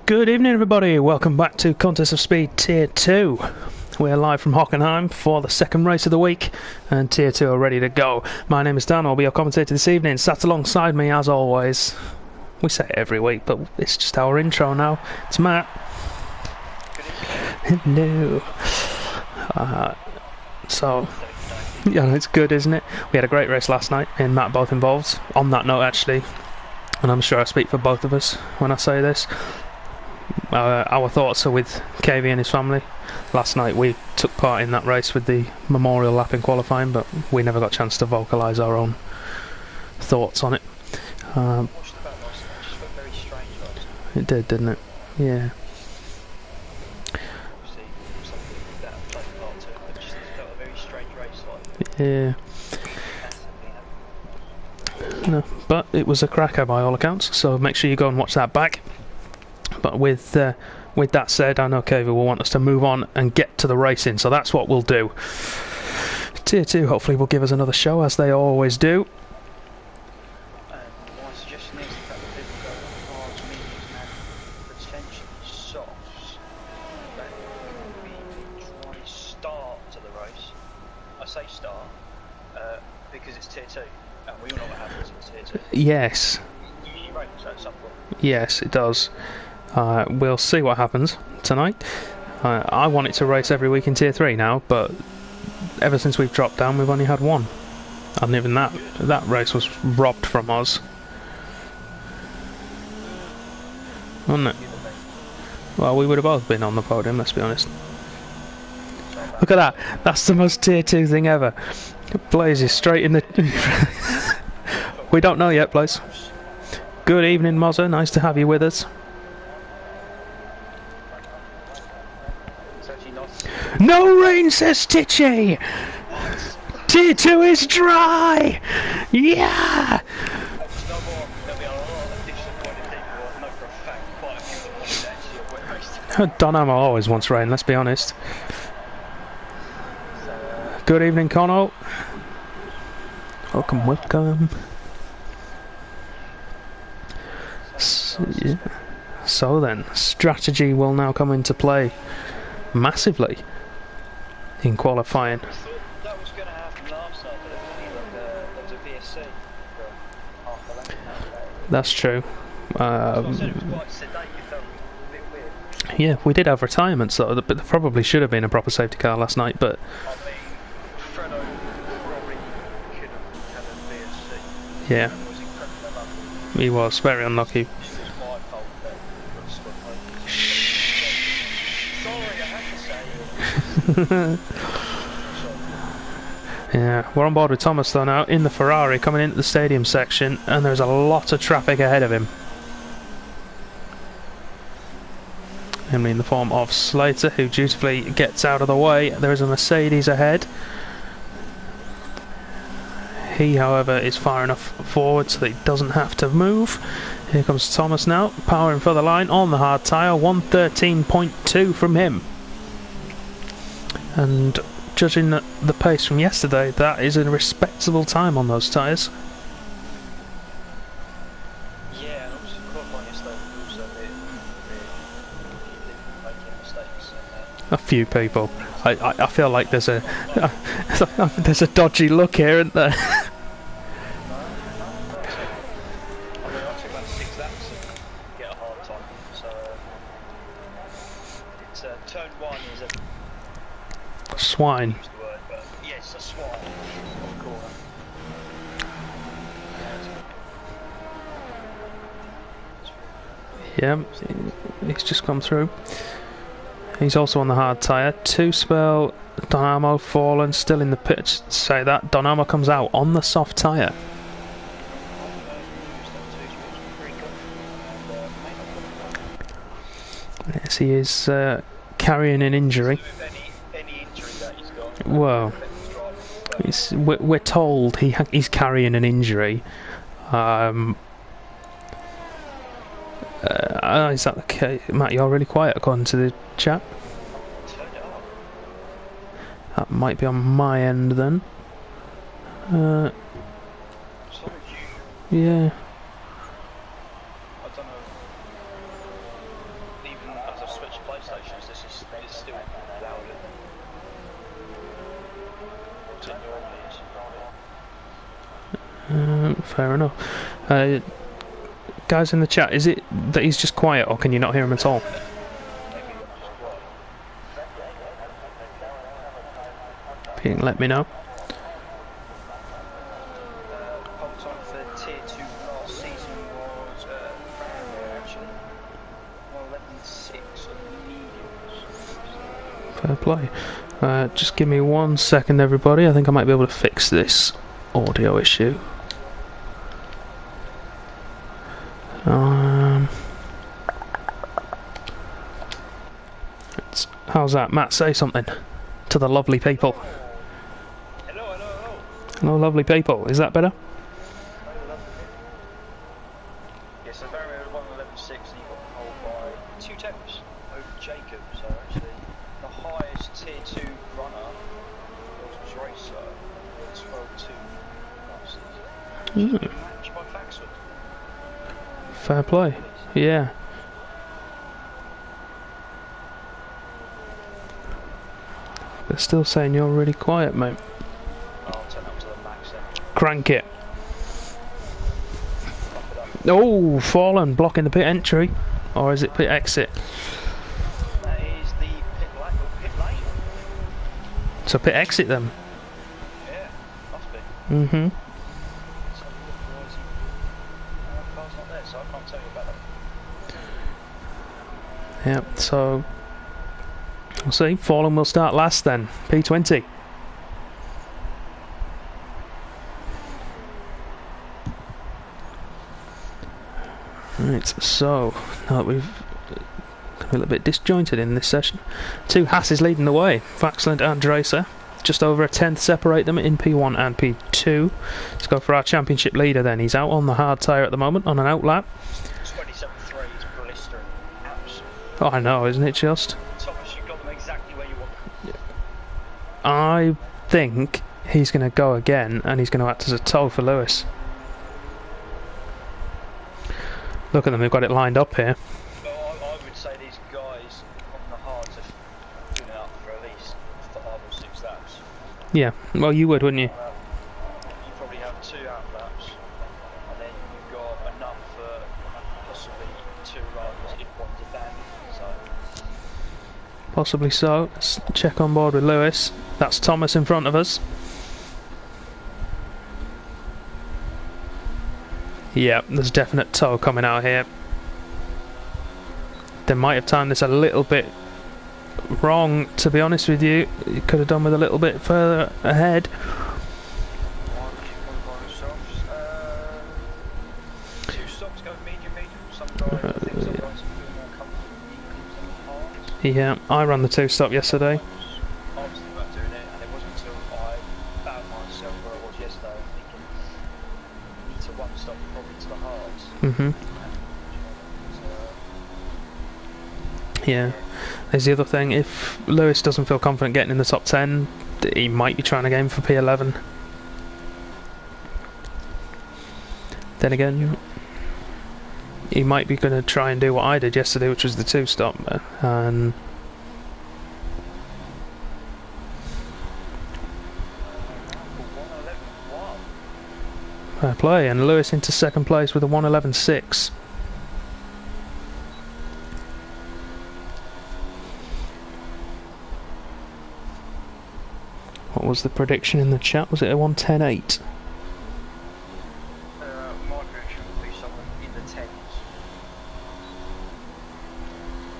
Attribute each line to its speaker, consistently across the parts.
Speaker 1: Good evening everybody, welcome back to Contest of Speed Tier 2. We're live from Hockenheim for the second race of the week, and Tier 2 are ready to go. My name is Dan, I'll be your commentator this evening. Sat alongside me as always, we say it every week, but it's just our intro now. It's Matt. Hello. Yeah, it's good, isn't it? We had a great race last night, me and Matt both involved. On that note actually, and I'm sure I speak for both of us when I say this, our thoughts are with KV and his family. Last night we took part in that race with the memorial lap in qualifying, but we never got a chance to vocalise our own thoughts on it. It did, didn't it? Yeah. Yeah. No, but it was a cracker by all accounts, so make sure you go and watch that back. But with that said, I know KV will want us to move on and get to the racing, so that's what we'll do. Tier 2 hopefully will give us another show, as they always do.
Speaker 2: My suggestion is that the people go hard, mediums and potentially softs. That we try start to the race. I say start because it's Tier 2, and we all know what happens in Tier 2.
Speaker 1: Yes.
Speaker 2: You race at some point.
Speaker 1: Yes, it does. We'll see what happens tonight. I want it to race every week in Tier 3 now, but ever since we've dropped down we've only had one. And even that race was robbed from us. Wasn't it? Well, we would have both been on the podium, let's be honest. Look at that. That's the most Tier 2 thing ever. Blaze is straight in the... We don't know yet, Blaze. Good evening, Mozza. Nice to have you with us. No rain, says Titchy! Tier 2 is dry! Yeah! Donham always wants rain, let's be honest. Good evening, Connell. Welcome, welcome. So then, strategy will now come into play massively in qualifying.
Speaker 2: That was going to happen last night, but there was a VSC for half a lap.
Speaker 1: That's true.
Speaker 2: So I said it was quite sedate, you felt a bit weird.
Speaker 1: Yeah, we did have retirements though, but there probably should have been a proper safety car last night, but...
Speaker 2: I mean, Fredo probably could have had a VSC.
Speaker 1: Yeah.
Speaker 2: He was incredibly unlucky.
Speaker 1: He was very unlucky.
Speaker 2: It was my fault that he got split over. Sorry, I have to say.
Speaker 1: Yeah, we're on board with Thomas though now, in the Ferrari, coming into the stadium section, and there's a lot of traffic ahead of him. Namely in the form of Slater, who dutifully gets out of the way. There is a Mercedes ahead. He, however, is far enough forward so that he doesn't have to move. Here comes Thomas now, powering for the line on the hard tyre, 113.2 from him. And judging the pace from yesterday, that is a respectable time on those tyres.
Speaker 2: Yeah, and obviously qualifying yesterday was also a bit making mistakes.
Speaker 1: A few people. I feel like there's a there's a dodgy look here, isn't there?
Speaker 2: I mean, I took about 6 laps and get a hard time. So it's turn 1 is a
Speaker 1: Swine.
Speaker 2: use the word, but yeah, it's a swine on the corner.
Speaker 1: Yeah, he's just come through. He's also on the hard tyre. 2-spell, Donamo fallen, still in the pitch. Say that, Donamo comes out on the soft tyre. Yes, he is carrying an injury.
Speaker 2: Any injury that he's got.
Speaker 1: Well, we're told he's carrying an injury. Is that the case? Matt, you're really quiet according to the chat. That might be on my end then. Yeah.
Speaker 2: I don't know. but it's still louder than it normally is.
Speaker 1: Fair enough. Guys in the chat, is it that he's just quiet, or can you not hear him at all? If you can let me know.
Speaker 2: Pole time for tier 2 last season was actually 1:11.6 on mediums.
Speaker 1: Fair play. Just give me 1 second, everybody. I think I might be able to fix this audio issue. How's that, Matt? Say something to the lovely people.
Speaker 2: Hello, hello, hello.
Speaker 1: Hello, lovely people. Is that better?
Speaker 2: Yes, so Barry was 1:11.6 and he got pole by 2 tenths over Jacob. So actually, the highest tier 2 runner was Tracer at 12.2 last season. Which has been matched by Faxford.
Speaker 1: Fair play. Yeah. They're still saying you're really quiet, mate.
Speaker 2: I'll turn up to the max then.
Speaker 1: Crank it. Oh, fallen, blocking the pit entry. Or is it pit exit?
Speaker 2: That is the pit lane.
Speaker 1: So pit exit then.
Speaker 2: Yeah, must be.
Speaker 1: Mm-hmm.
Speaker 2: So otherwise car's not there, so I can't tell you about that.
Speaker 1: Yep, so we'll see. Fallen will start last then. P20. Right, so now that we've a little bit disjointed in this session. 2 Hasses leading the way. Faxland and Dracer. Just over a tenth separate them in P1 and P2. Let's go for our championship leader then. He's out on the hard tyre at the moment on an outlap.
Speaker 2: 27.3 is blistering. Absolutely.
Speaker 1: Oh, I know, isn't it just?
Speaker 2: Thomas, you got them exactly where you want them.
Speaker 1: I think he's going to go again and he's going to act as a tow for Lewis. Look at them, they've got it lined up here.
Speaker 2: Well, I would say these guys on the hards are doing it up for at least 5 or 6 laps.
Speaker 1: Yeah, well you would, wouldn't you?
Speaker 2: You probably have 2 outlaps, and then you've got enough for possibly 2 runs if one's a dandy. So.
Speaker 1: Possibly so. Let's check on board with Lewis. That's Thomas in front of us. Yeah, there's definite tow coming out here. They might have timed this a little bit wrong, to be honest with you. You could have done with a little bit further ahead.
Speaker 2: Two stops go medium. Some guys, I think some guys are feel more comfortable in mediums than hards.
Speaker 1: Yeah, I ran the 2-stop yesterday.
Speaker 2: I was thinking about doing it, and it wasn't until I found myself where I was yesterday, thinking, need to 1 stop probably to the hards.
Speaker 1: Mm-hmm. Yeah. There's the other thing, if Lewis doesn't feel confident getting in the top 10, he might be trying to game for P11. Then again, he might be going to try and do what I did yesterday, which was the 2-stop, and fair play, and Lewis into second place with a 1:11.6. What was the prediction in the chat? Was it a 1:10.8?
Speaker 2: My prediction would be someone in the 10s.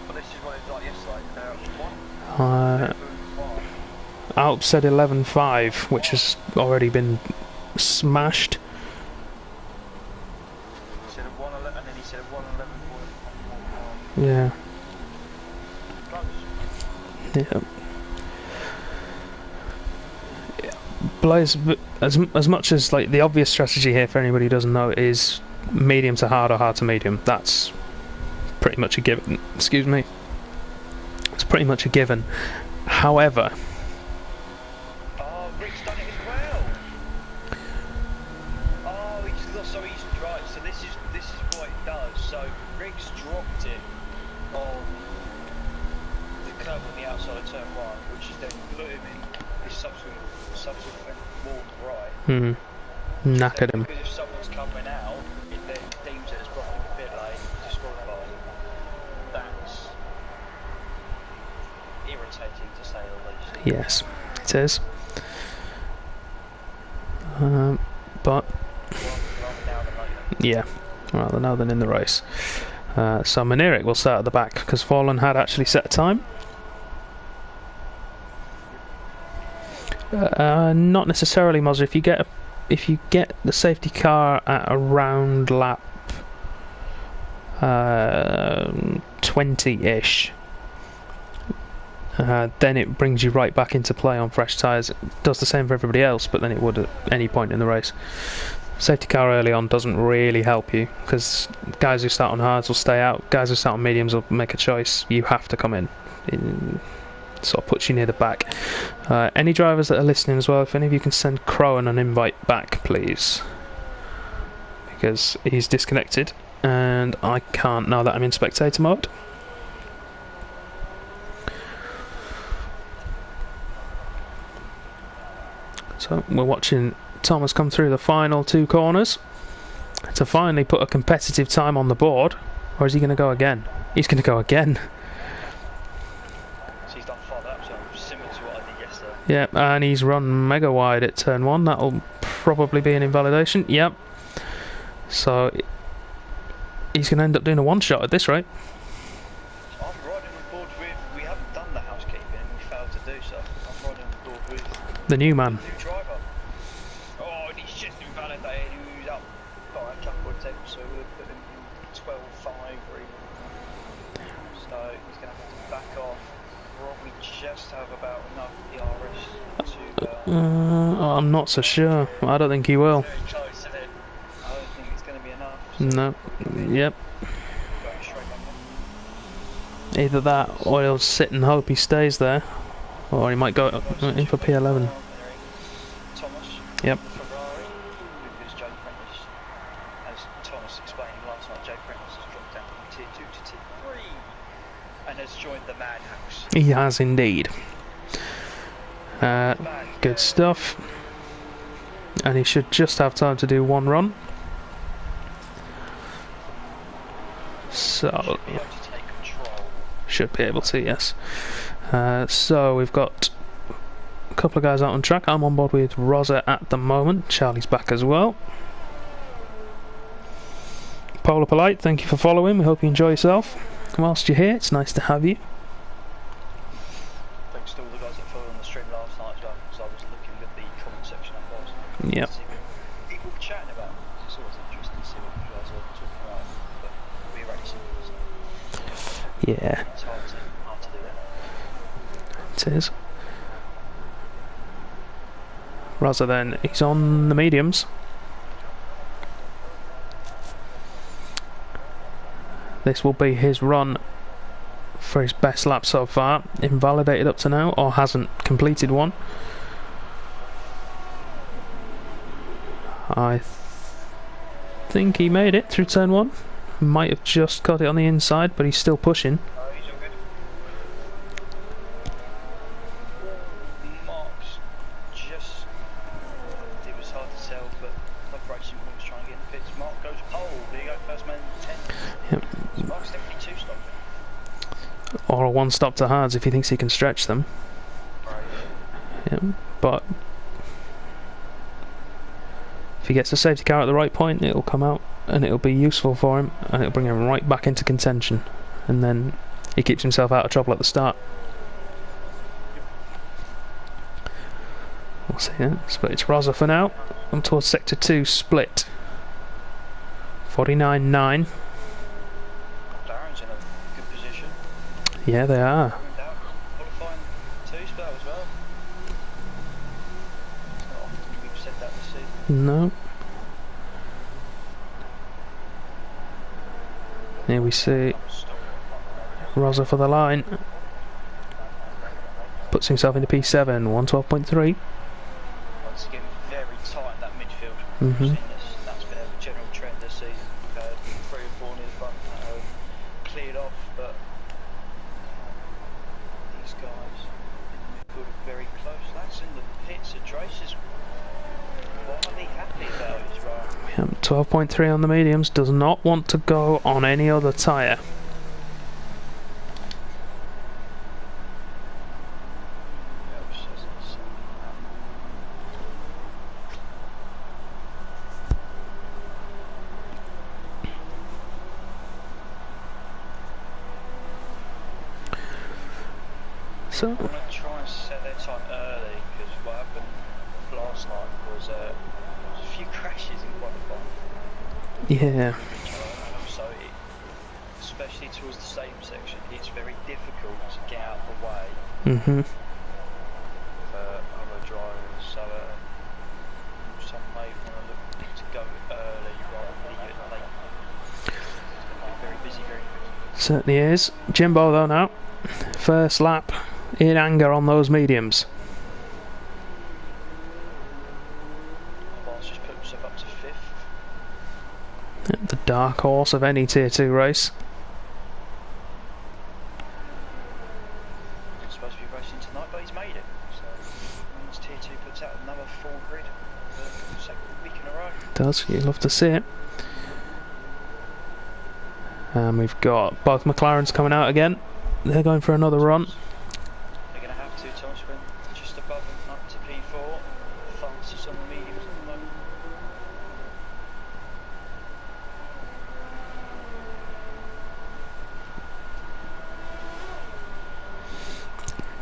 Speaker 2: But this is what it's like yesterday.
Speaker 1: Alp said 11.5, which has already been smashed.
Speaker 2: He said a 1:11, and then he said a 1:11.1.
Speaker 1: Yeah.
Speaker 2: Close.
Speaker 1: Yeah. Blaze, as much as like the obvious strategy here for anybody who doesn't know is medium to hard or hard to medium. That's pretty much a given. Excuse me. It's pretty much a given. However,
Speaker 2: Oh, Rick's done it as well. Oh, he's right. So this is what it does. So Rick's dropped it on the curb on the outside of turn 1, which is then put him in his subsequent wall to the right.
Speaker 1: Knackered him.
Speaker 2: Because if someone's coming out, it then deems it as blocking the pit lane, disqualified. That's irritating to say the least.
Speaker 1: Yes, it is. But yeah, rather now than in the race. So Manirik will start at the back because Fallen had actually set a time. Not necessarily, Moz. If you get the safety car at around lap 20-ish, then it brings you right back into play on fresh tyres. It does the same for everybody else, but then it would at any point in the race. Safety car early on doesn't really help you because guys who start on hards will stay out, guys who start on mediums will make a choice. You have to come in. It sort of puts you near the back. Any drivers that are listening as well, if any of you can send Crowan an invite back, please, because he's disconnected and I can't now that I'm in spectator mode. So we're watching Thomas come through the final 2 corners to finally put a competitive time on the board. Or is he going to go again? He's going to go again.
Speaker 2: So he's done 5 laps, similar to what I did yesterday.
Speaker 1: Yep, and he's run mega wide at turn 1. That'll probably be an invalidation. Yep. So he's going to end up doing a one-shot at this rate.
Speaker 2: I'm riding on board with... We haven't done the housekeeping and we failed to do so. I'm riding on board with...
Speaker 1: The new man.
Speaker 2: New driver. Oh, and he's just invalidated. He was up by a couple of attempts, so we'll put him in 12.5 really. So he's going to have to back off. Probably just have about enough DRS to...
Speaker 1: I'm not so sure. I don't think he will.
Speaker 2: Very close, isn't it? I don't think it's going to be enough.
Speaker 1: No. Yep.
Speaker 2: Going straight back on.
Speaker 1: Either that or he'll sit and hope he stays there. Or he might go in for P11.
Speaker 2: Thomas.
Speaker 1: Yep.
Speaker 2: Ferrari, because Joe Prentice, as Thomas explained last night, Joe Prentice has dropped down from tier 2 to tier 3 and has joined the madhouse.
Speaker 1: He has indeed. Good stuff. And he should just have time to do one run. So
Speaker 2: Be able to take control.
Speaker 1: should be able to, yes. So we've got a couple of guys out on track. I'm on board with Rosa at the moment. Charlie's back as well. Polar Polite, thank you for following. We hope you enjoy yourself. Whilst you're here, it's nice to have you.
Speaker 2: Thanks to all the guys that followed on the stream last night as well, because I was looking at the comment section up there.
Speaker 1: Yep.
Speaker 2: See what people were chatting about. It's always interesting to see what you guys are talking about. But we're racing. So
Speaker 1: Yeah,
Speaker 2: it's hard to do that.
Speaker 1: it is. Rosa then, he's on the mediums. This will be his run for his best lap so far, invalidated up to now, or hasn't completed one. I think he made it through turn 1. Might have just got it on the inside, but he's still pushing.
Speaker 2: Oh, he's all good. Mark's just... It was hard to tell, but Club Racing was trying to get in the pits. Mark goes pole. There you go, first man 10.
Speaker 1: Yep.
Speaker 2: So Mark's definitely 2 stopping.
Speaker 1: Or a one stop to hards if he thinks he can stretch them.
Speaker 2: Right.
Speaker 1: Yeah, but if he gets the safety car at the right point, it'll come out and it'll be useful for him, and it'll bring him right back into contention, and then he keeps himself out of trouble at the start. We'll see. But it's Rosa for now. On towards sector 2 split. 49.9.
Speaker 2: Darren's in a good position.
Speaker 1: Yeah, they are.
Speaker 2: Qualifying 2 spell as well. It's not often we've said that this season.
Speaker 1: No. Here we see Rosa for the line. Puts himself into P7, 112.3.
Speaker 2: Once again, very tight in that midfield.
Speaker 1: Mhm.
Speaker 2: We've seen this. That's been a general trend this season. We've had 3 or 4 near the front that have cleared off, but pits at Trace's quietly happy about his run.
Speaker 1: 12.3 on the mediums, does not want to go on any other tyre. So
Speaker 2: I'm going to try and set their time early, because what happened last night was a few crashes in qualifying.
Speaker 1: yeah,
Speaker 2: So, especially towards the stadium section, it's very difficult to get out of the way for other drivers. So, some may want to look to go early rather than leave it late. It's very busy, very quickly.
Speaker 1: certainly is. Jimbo though now, first lap in anger on those mediums.
Speaker 2: Just put himself up to 5th.
Speaker 1: The dark horse of any Tier 2 race.
Speaker 2: He's supposed to be racing tonight, but he's made it. So that means Tier 2 puts out another full grid for the second week in a row.
Speaker 1: Does, you love to see it. And we've got both McLarens coming out again. They're going for another run.
Speaker 2: They're going to have to, Thomas, when just above them up to P4. Fastest on the mediums at the moment.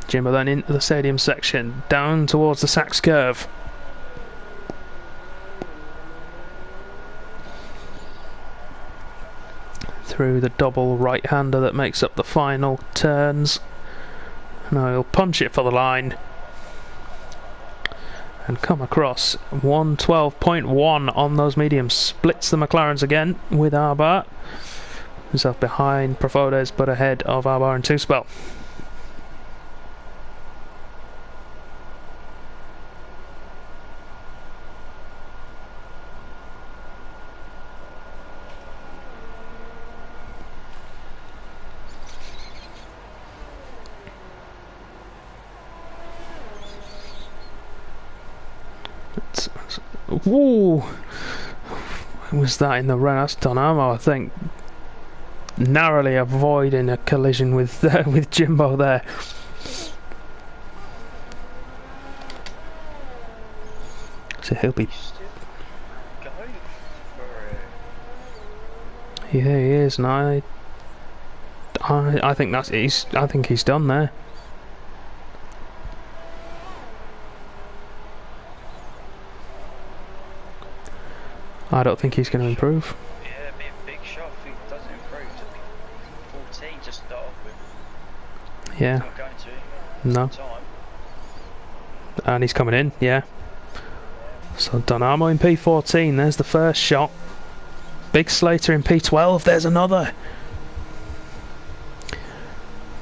Speaker 1: Jimbo then into the stadium section, down towards the Sachs curve. Through the double right-hander that makes up the final turns. Now he'll punch it for the line. And come across 112.1 on those mediums. Splits the McLarens again with Arbar. Himself behind Profodes but ahead of Arbar and Two-Spell. Woo! Was that in the run? That's Donamo, I think, narrowly avoiding a collision with Jimbo there. So he'll be.
Speaker 2: Go for it.
Speaker 1: Yeah, he is, and I think I think he's done there. I don't think he's going to improve.
Speaker 2: Yeah, it'd be a big shot if he doesn't improve to 14 to start off with.
Speaker 1: Yeah.
Speaker 2: He's not going to.
Speaker 1: No.
Speaker 2: Time.
Speaker 1: And he's coming in, yeah. So Donamo in P14, there's the first shot. Big Slater in P12, there's another.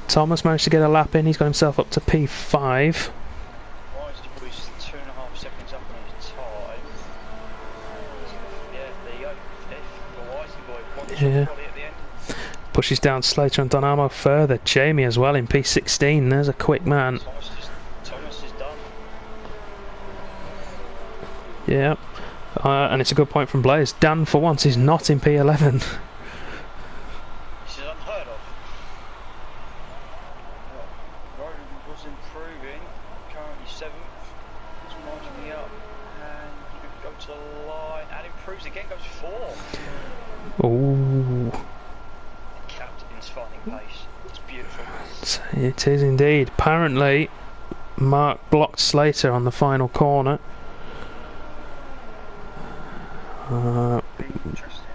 Speaker 1: Thomas managed to get a lap in, he's got himself up to P5.
Speaker 2: Wisely pushed 2.5 seconds up on his time. Yeah, there you go. Fifth for Wisely boy. One
Speaker 1: Yeah.
Speaker 2: shot at the end.
Speaker 1: Pushes down Slater and Donamo further. Jamie as well in P16, there's a quick man.
Speaker 2: Thomas is done.
Speaker 1: Yeah. And it's a good point from Blaze. Dan, for once, is not in P11.
Speaker 2: This is unheard of. Rowan was improving, currently 7th, he's marginally up, and he could go to the line, and improves again, goes 4th.
Speaker 1: Ooh.
Speaker 2: The captain's finding pace, it's beautiful.
Speaker 1: It is indeed. Apparently, Mark blocked Slater on the final corner.
Speaker 2: Interesting.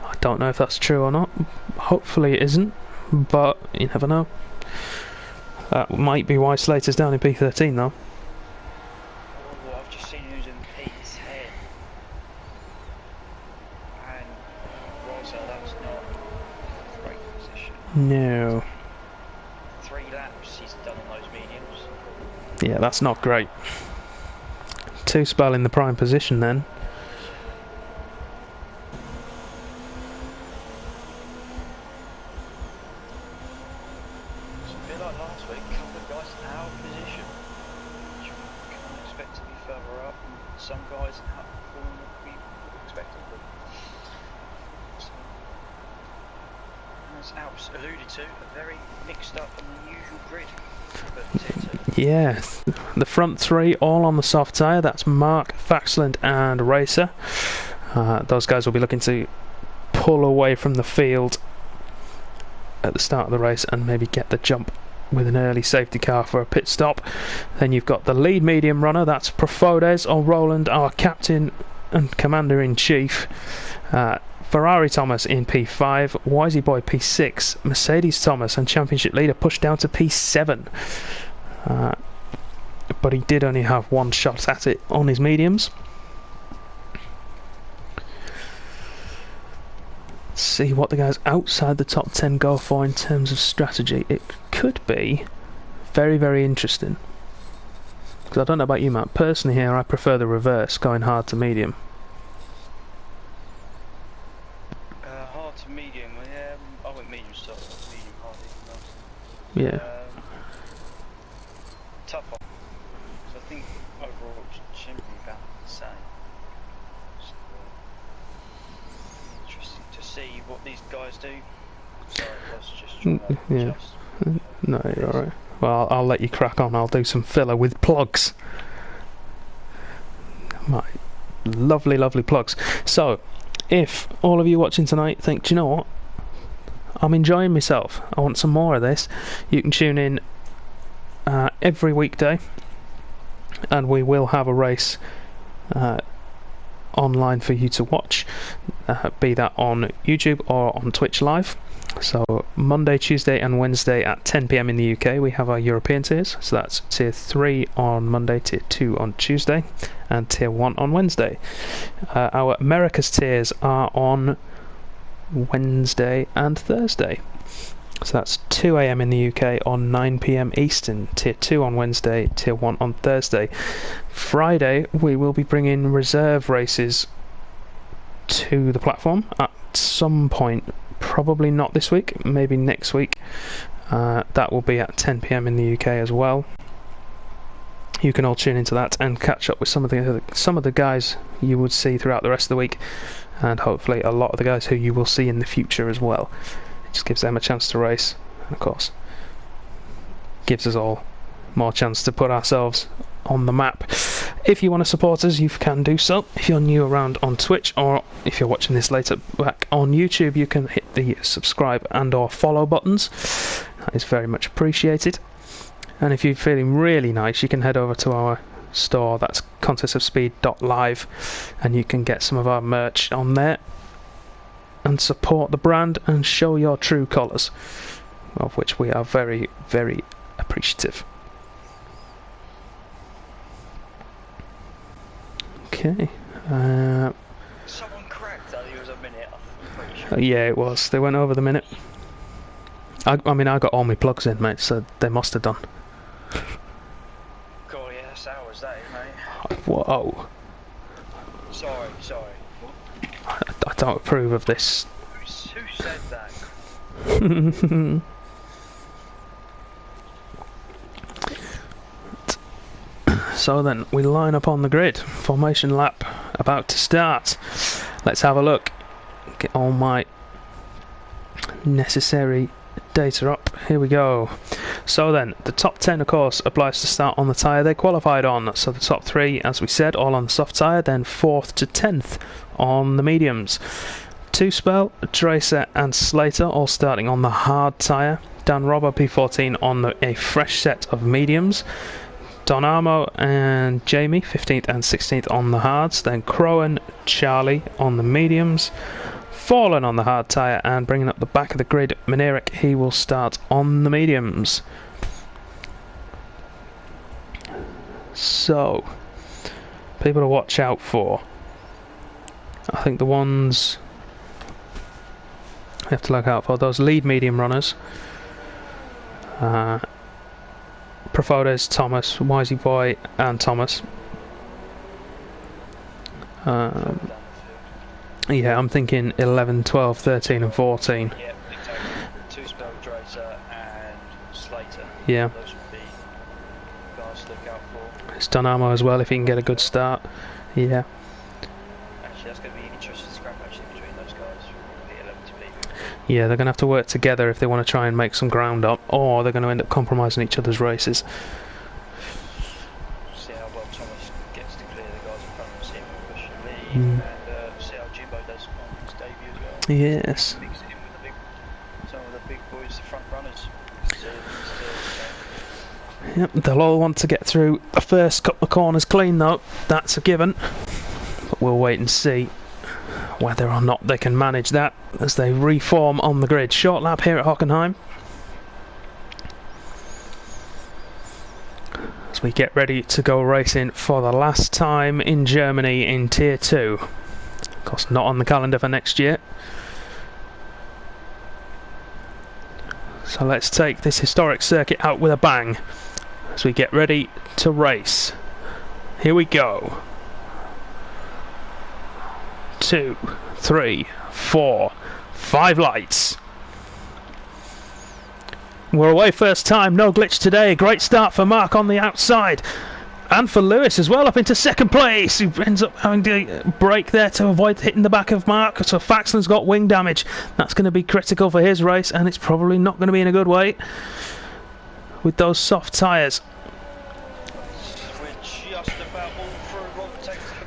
Speaker 1: I don't know if that's true or not. Hopefully it isn't, but you never know. That might be why Slater's down in P13 though.
Speaker 2: Oh, I've just seen who's in P10. And Rosa, that's not a great position.
Speaker 1: No.
Speaker 2: 3 laps he's done on those mediums.
Speaker 1: Yeah, that's not great. Two-Spell in the prime position then.
Speaker 2: It's a bit like like last week, a couple of guys out of position, which we can't expect to be further up, and some guys outperform what we would expect of them. So, as Alps alluded to, a very mixed up and unusual grid for Tier 2.
Speaker 1: Yeah, the front three all on the soft tyre. That's Mark, Faxland and Racer. Those guys will be looking to pull away from the field at the start of the race and maybe get the jump with an early safety car for a pit stop. Then you've got the lead medium runner, that's Profodes or Roland, our captain and commander-in-chief. Ferrari Thomas in P5, Wisey Boy P6, Mercedes Thomas and championship leader pushed down to P7. But he did only have one shot at it on his mediums. See what the guys outside the top 10 go for in terms of strategy. It could be very, very interesting. Because I don't know about you, Matt. Personally here, I prefer the reverse, going hard to medium.
Speaker 2: Hard to medium, yeah, I went medium stop, medium hard
Speaker 1: Yeah.
Speaker 2: Tough one. So I think overall it should be about the same. So, interesting to see what these guys do. Sorry, that's just trying to adjust.
Speaker 1: No, you're alright. Well, I'll let you crack on. I'll do some filler with plugs. My lovely, lovely plugs. So, if all of you watching tonight think, do you know what? I'm enjoying myself. I want some more of this. You can tune in every weekday, and we will have a race online for you to watch, be that on YouTube or on Twitch Live. So Monday, Tuesday and Wednesday at 10 PM in the UK we have our European tiers, so that's tier 3 on Monday, tier 2 on Tuesday and tier 1 on Wednesday. Our Americas tiers are on Wednesday and Thursday, so that's 2 AM in the UK on 9 PM Eastern, tier 2 on Wednesday, tier 1 on Thursday. Friday we will be bringing reserve races to the platform at some point, probably not this week, maybe next week. That will be at 10 PM in the UK as well. You can all tune into that and catch up with some of the guys you would see throughout the rest of the week, and hopefully a lot of the guys who you will see in the future as well. It just gives them a chance to race, and of course gives us all more chance to put ourselves on the map. If you want to support us, you can do so. If you're new around on Twitch, or if you're watching this later back on YouTube, you can hit the subscribe and or follow buttons. That is very much appreciated. And if you're feeling really nice, you can head over to our store, that's contestofspeed.live, and you can get some of our merch on there and support the brand and show your true colours, of which we are very, very appreciative. Okay.
Speaker 2: Someone cracked that it was a minute, I'm pretty sure.
Speaker 1: Yeah, it was. They went over the minute. I mean, I got all my plugs in, mate, so they must have done.
Speaker 2: God, yeah, that's hours, that is, mate.
Speaker 1: Whoa.
Speaker 2: Sorry.
Speaker 1: I don't approve of this.
Speaker 2: Who said that?
Speaker 1: So then, we line up on the grid. Formation lap about to start. Let's have a look. Get all my necessary data up. Here we go. So then, the top 10 of course applies to start on the tyre they qualified on. So the top 3, as we said, all on the soft tyre, then 4th to 10th on the mediums. Two Spell, Dracer and Slater all starting on the hard tyre. Dan Robber P14 on a fresh set of mediums. Don Armo and Jamie 15th and 16th on the hards. Then Crowan, Charlie on the mediums. Fallen on the hard tyre, and bringing up the back of the grid, Minerik, he will start on the mediums. So, people to watch out for. I think the ones you have to look out for, those lead medium runners. Profodes, Thomas, Wisey Boy and Thomas. Yeah, I'm thinking 11, 12, 13 and 14.
Speaker 2: Yep, exactly. Two Spell, Dracer and Slater.
Speaker 1: Yeah.
Speaker 2: Those would be guys to look out for.
Speaker 1: It's Donamo as well if he can get a good start. Yeah.
Speaker 2: Actually, that's going to be an interesting scrap actually between those guys. The 11 to beat.
Speaker 1: Yeah, they're going to have to work together if they want to try and make some ground up, or they're going to end up compromising each other's races.
Speaker 2: See how well Thomas gets to clear the guys in front of him, push the lead, and see how Jimbo does on his debut as well.
Speaker 1: Yes.
Speaker 2: Mix it in with some of the big boys, the front runners.
Speaker 1: Yep, they'll all want to get through the first couple of corners clean though, that's a given. But we'll wait and see whether or not they can manage that as they reform on the grid. Short lap here at Hockenheim as we get ready to go racing for the last time in Germany in Tier 2. Of course not on the calendar for next year. So let's take this historic circuit out with a bang as we get ready to race. Here we go. 2, 3, 4, 5 lights. We're away first time, no glitch today. Great start for Mark on the outside. And for Lewis as well, up into second place. He ends up having to brake there to avoid hitting the back of Mark. So Faxland's got wing damage. That's going to be critical for his race, and it's probably not going to be in a good way with those soft tyres.
Speaker 2: We're just about all through. Rob takes the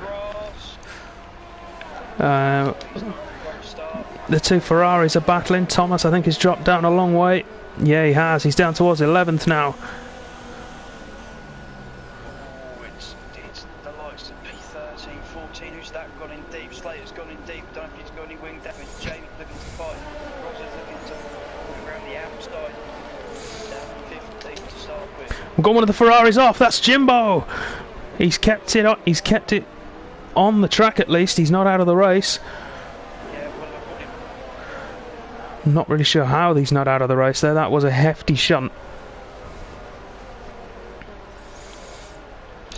Speaker 2: grass. Great start.
Speaker 1: The two Ferraris are battling. Thomas, I think, has dropped down a long way. Yeah, he has. He's down towards 11th now.
Speaker 2: It's the likes of P13, 14. Who's that gone in deep? Slater's gone in deep. Don't know if he's got any wing damage. Jamie's looking to fight. Ross is looking to move around the outside. Down 15 to start with.
Speaker 1: We've got one of the Ferraris off. That's Jimbo. He's kept it. He's kept it on the track at least. He's not out of the race.
Speaker 2: Yeah, well, look at him.
Speaker 1: I'm not really sure how he's not out of the race there. That was a hefty shunt.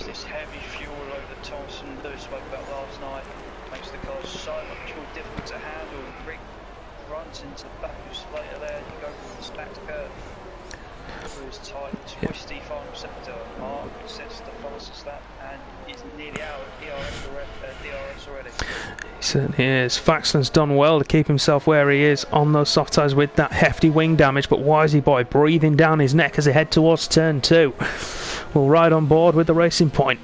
Speaker 2: This heavy fuel load that Thomas and Lewis spoke about last night makes the cars so much more difficult to handle. Rick runs into the back of Slater there. You go from the stacked curve through his tight, twisty final sector. Mark sets the fastest lap and is nearly out of DRS already.
Speaker 1: He certainly is. Faxland's done well to keep himself where he is on those soft tyres with that hefty wing damage, but Wisey Boy breathing down his neck as they head towards turn 2. We'll ride on board with the Racing Point.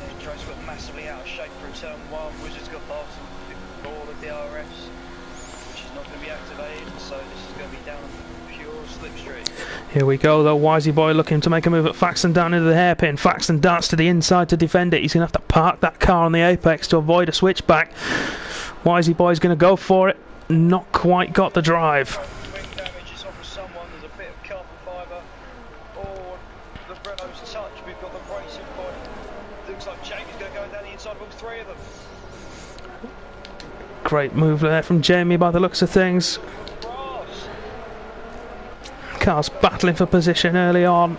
Speaker 2: Yeah, Trace got massively out of shape for turn 1. Wizards got past him before the DRS, which is not going to be activated, so this is going to be down pure slipstream.
Speaker 1: Here we go though, Wisey Boy looking to make a move at Faxland down into the hairpin. Faxland darts to the inside to defend it. He's going to have to park that car on the apex to avoid a switchback. Wisey Boy's going to go for it. Not quite got the drive.
Speaker 2: Wing damage is off of someone. There's a bit of carbon fibre. Oh, the Renault's touch. We've got the Racing Point. Looks like Jamie's going to go down the inside of all three of them.
Speaker 1: Great move there from Jamie by the looks of things.
Speaker 2: Brass.
Speaker 1: Cars battling for position early on.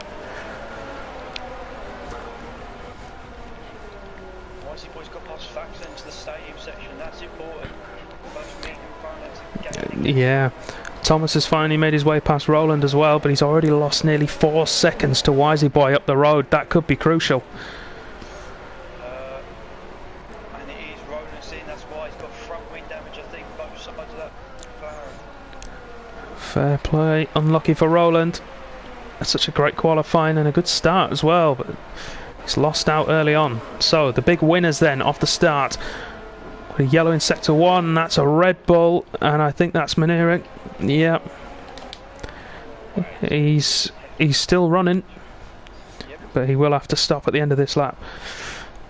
Speaker 2: Wisey Boy's got past Fax into the stadium section. That's important. Both me and Farnett.
Speaker 1: Yeah. Thomas has finally made his way past Roland as well, but he's already lost nearly 4 seconds to Wisey Boy up the road. That could be crucial.
Speaker 2: And it is Roland's in. That's why he's got front wing damage, I think, both sides of that McLaren.
Speaker 1: Fair play. Unlucky for Roland. That's such a great qualifying and a good start as well, but he's lost out early on. So the big winners then off the start. A yellow in sector 1, that's a Red Bull, and I think that's Maneric. Yep. He's still running, but he will have to stop at the end of this lap.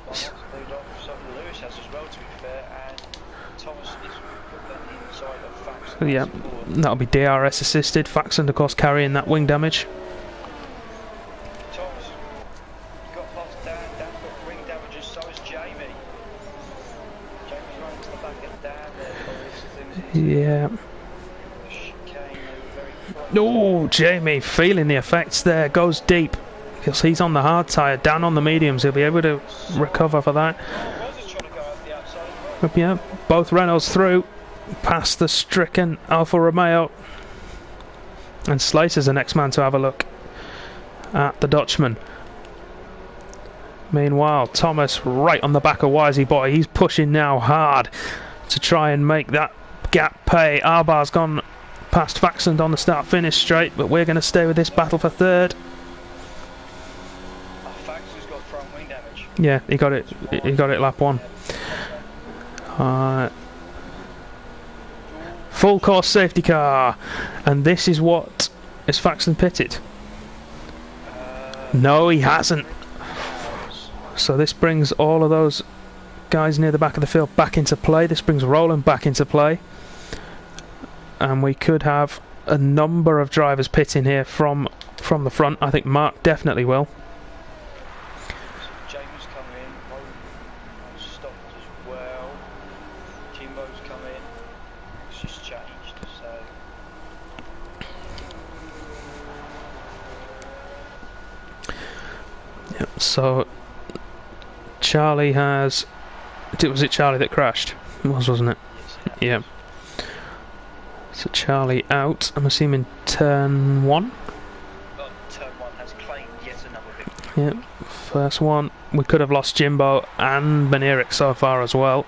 Speaker 2: Lewis has as well, to be fair, and Thomas is inside of Fax.
Speaker 1: Yeah, that'll be DRS assisted. Faxland, of course, carrying that wing damage.
Speaker 2: Thomas, you got past Dan. Dan's got wing damage, and so is Jamie. Jamie's running to the back of Dan there for these things.
Speaker 1: Yeah. Oh, Jamie feeling the effects there. Goes deep because he's on the hard tyre. Dan on the mediums. He'll be able to recover for that. But yeah, both Renaults through past the stricken Alfa Romeo. And Slater's the next man to have a look at the Dutchman. Meanwhile, Thomas right on the back of Wisey Boy. He's pushing now hard to try and make that gap pay. Arbar's gone past Faxland on the start-finish straight, but we're going to stay with this battle for third.
Speaker 2: Faxland's got front wing damage.
Speaker 1: Yeah, he got it. He got it lap 1. Full course safety car, and this is what is Faxland pitted. No, he hasn't. So this brings all of those guys near the back of the field back into play. This brings Roland back into play, and we could have a number of drivers pitting here from the front. I think Mark definitely will.
Speaker 2: James come in, Roland stopped as well. Jimbo's come in. It's just changed, so.
Speaker 1: Yep. So Charlie has. Was it Charlie that crashed? It was, wasn't it? Yeah. So Charlie out. I'm assuming turn 1.
Speaker 2: Well, turn 1 has claimed yet another victory.
Speaker 1: Yep. First one. We could have lost Jimbo and Benerick so far as well.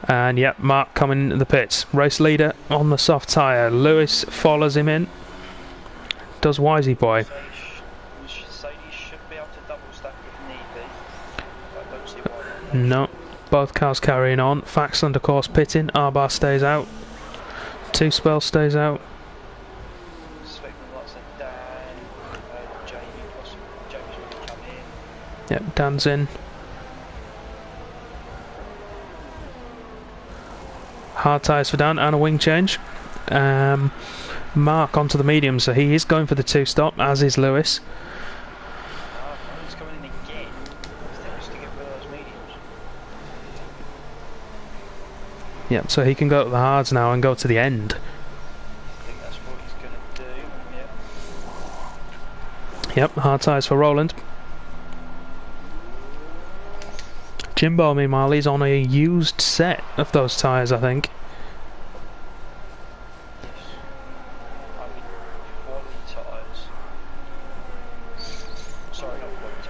Speaker 1: And yep, Mark coming in the pits. Race leader on the soft tyre. Lewis follows him in. Does Wisey Boy.
Speaker 2: Mercedes should be able to double stack if need be. I don't see why not.
Speaker 1: No. Both cars carrying on. Faxland of course pitting. Arbar stays out. Two Spell stays out.
Speaker 2: Expecting lots of Dan, Jamie, possibly. Jamie's already come in.
Speaker 1: Yep, Dan's in. Hard tyres for Dan and a wing change. Mark onto the medium, so he is going for the 2-stop, as is Lewis.
Speaker 2: He's coming in again. Just to get rid of those mediums.
Speaker 1: Yep, so he can go to the hards now and go to the end.
Speaker 2: I think that's what he's going to do. Yep.
Speaker 1: Yep, hard tyres for Roland. Jimbo, meanwhile, he's on a used set of those tyres, I think.
Speaker 2: I mean, quality tyres. Sorry, not quality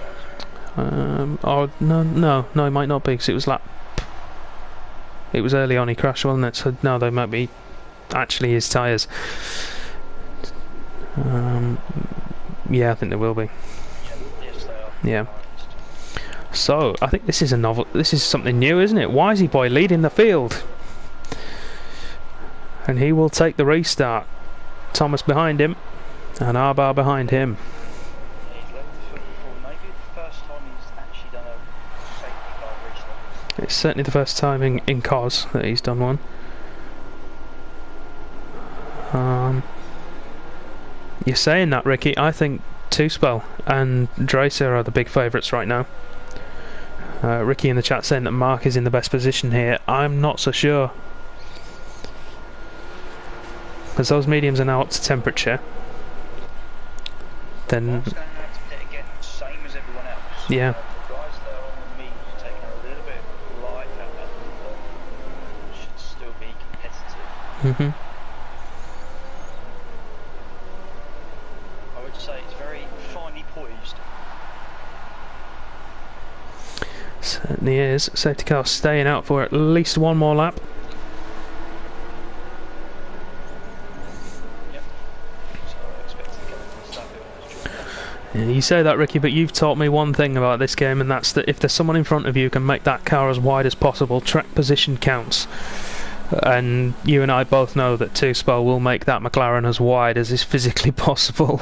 Speaker 2: tyres.
Speaker 1: Oh, no, it might not be, because it was it was early on he crashed, wasn't it? So no, they might be actually his tyres. Yeah, I think they will be.
Speaker 2: Yes, they are.
Speaker 1: Yeah. So I think this is a novel. This is something new, isn't it? Wisey Boy leading the field, and he will take the restart. Thomas behind him, and Arbar behind him.
Speaker 2: Yeah, he's left the field before. Maybe the first time he's actually done a safety car restart.
Speaker 1: It's certainly the first time in COS that he's done one. You're saying that, Ricky. I think Two Spell and Dracer are the big favourites right now. Ricky in the chat saying that Mark is in the best position here. I'm not so sure, because those mediums are now up to temperature. Then
Speaker 2: Mark's going to have to pit again, same as everyone else.
Speaker 1: yeah.
Speaker 2: The guys that are on the mediums are taking a little bit of life out of them, but should still be competitive. I would say it's very finely poised.
Speaker 1: Certainly is. Safety car staying out for at least one more lap.
Speaker 2: Yep. So I expect to go and start doing this.
Speaker 1: Yeah, you say that, Ricky, but you've taught me one thing about this game, and that's that if there's someone in front of you who can make that car as wide as possible, track position counts. And you and I both know that Two Spell will make that McLaren as wide as is physically possible.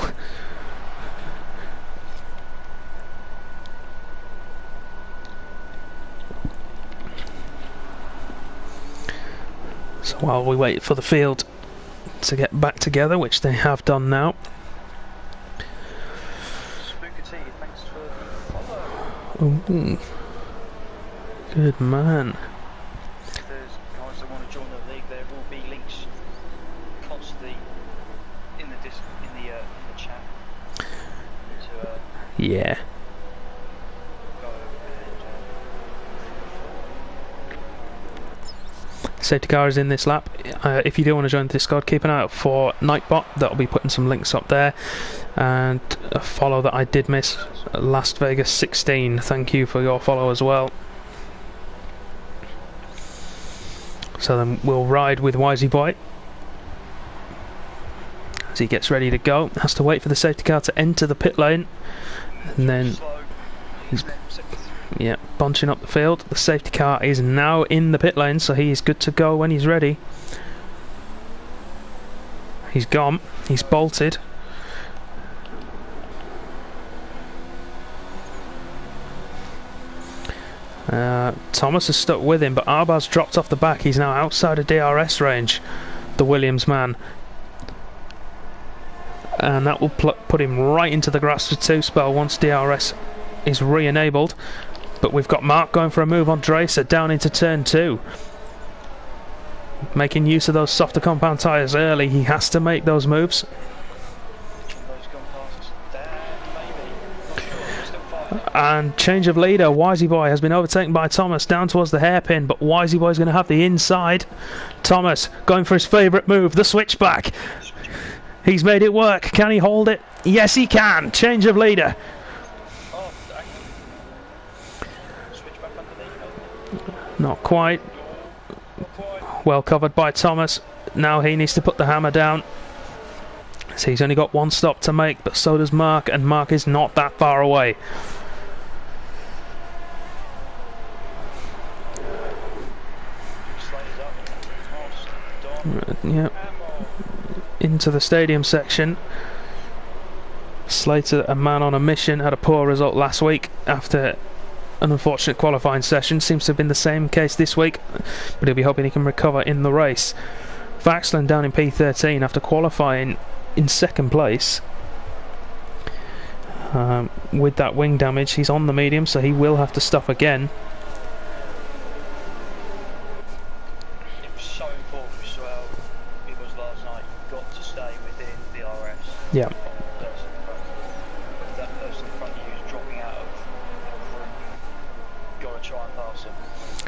Speaker 1: So while we wait for the field to get back together, which they have done now.
Speaker 2: Spooker T, thanks for the follow.
Speaker 1: Ooh. Good man.
Speaker 2: If there's guys that want to join the league, there will be links constantly in the chat. To
Speaker 1: Yeah.
Speaker 2: go and
Speaker 1: Safety car is in this lap. If you do want to join the Discord, keep an eye out for Nightbot. That'll be putting some links up there. And a follow that I did miss, Las Vegas 16. Thank you for your follow as well. So then we'll ride with Wisey Boy as he gets ready to go. Has to wait for the safety car to enter the pit lane, and then he's bunching up the field. The safety car is now in the pit lane, so he is good to go when he's ready. He's gone. He's bolted. Thomas is stuck with him, but Arbar's dropped off the back. He's now outside of DRS range, the Williams man, and that will put him right into the grass for 2 spell once DRS is re-enabled. But we've got Mark going for a move on Dracer down into turn 2, making use of those softer compound tyres early. He has to make those moves. And change of leader. Wisey Boy has been overtaken by Thomas down towards the hairpin, but Wisey Boy is going to have the inside. Thomas going for his favourite move, the switchback. He's made it work. Can he hold it? Yes, he can. Change of leader. Not quite. Well covered by Thomas. Now he needs to put the hammer down. So he's only got 1 stop to make, but so does Mark, and Mark is not that far away. Yep. Into the stadium section. Slater, a man on a mission, had a poor result last week after an unfortunate qualifying session. Seems to have been the same case this week, but he'll be hoping he can recover in the race. Vaxland down in P13 after qualifying in 2nd place. With that wing damage, he's on the medium, so he will have to stop again.
Speaker 2: It was so important as well, because last night you got to stay within the RS.
Speaker 1: Yeah.
Speaker 2: If that person in front of you is dropping out of the room, you've got to try and pass them.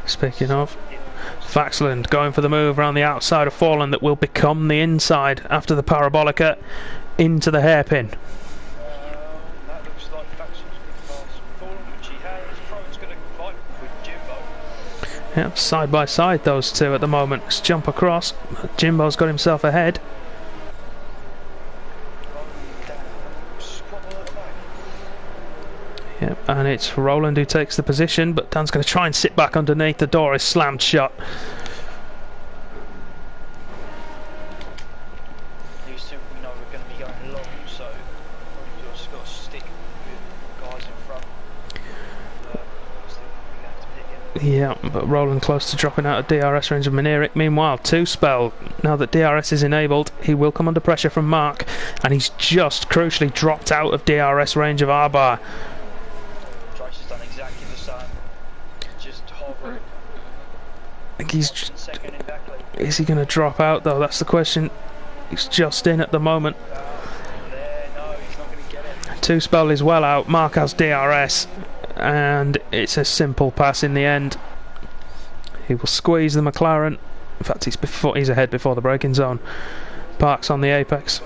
Speaker 1: Speaking of, Vaxland going for the move around the outside of Fallen that will become the inside after the parabolica into the hairpin.
Speaker 2: That looks like Vaxland's going to pass Fallen, which he has. Crone's going to fight with Jimbo.
Speaker 1: Yep, side by side those two at the moment. Let's jump across. Jimbo's got himself ahead. Yep, and it's Roland who takes the position, but Dan's going to try and sit back underneath. The door is slammed shut.
Speaker 2: These two, we know we're going to be going long, so we've just got to stick with guys in front.
Speaker 1: Yeah, but Roland close to dropping out of DRS range of Minerik. Meanwhile, 2 spell. Now that DRS is enabled, he will come under pressure from Mark, and he's just crucially dropped out of DRS range of Arbar. Is he going to drop out though? That's the question. He's just in at the moment. 2 spell is well out. Mark has DRS, and it's a simple pass in the end. He will squeeze the McLaren. In fact, he's ahead before the braking zone. Parks on the apex.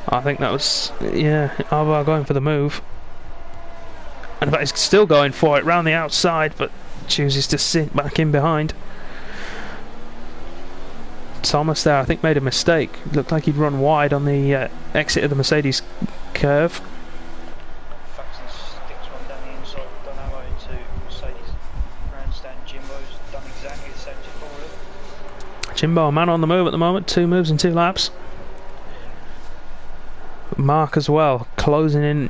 Speaker 1: I think that was, yeah, Arbar going for the move. And in fact, he's still going for it round the outside, but chooses to sit back in behind. Thomas there, I think, made a mistake. Looked like he'd run wide on the exit of the Mercedes curve. Jimbo, a man on the move at the moment. 2 moves in 2 laps. Mark as well, closing in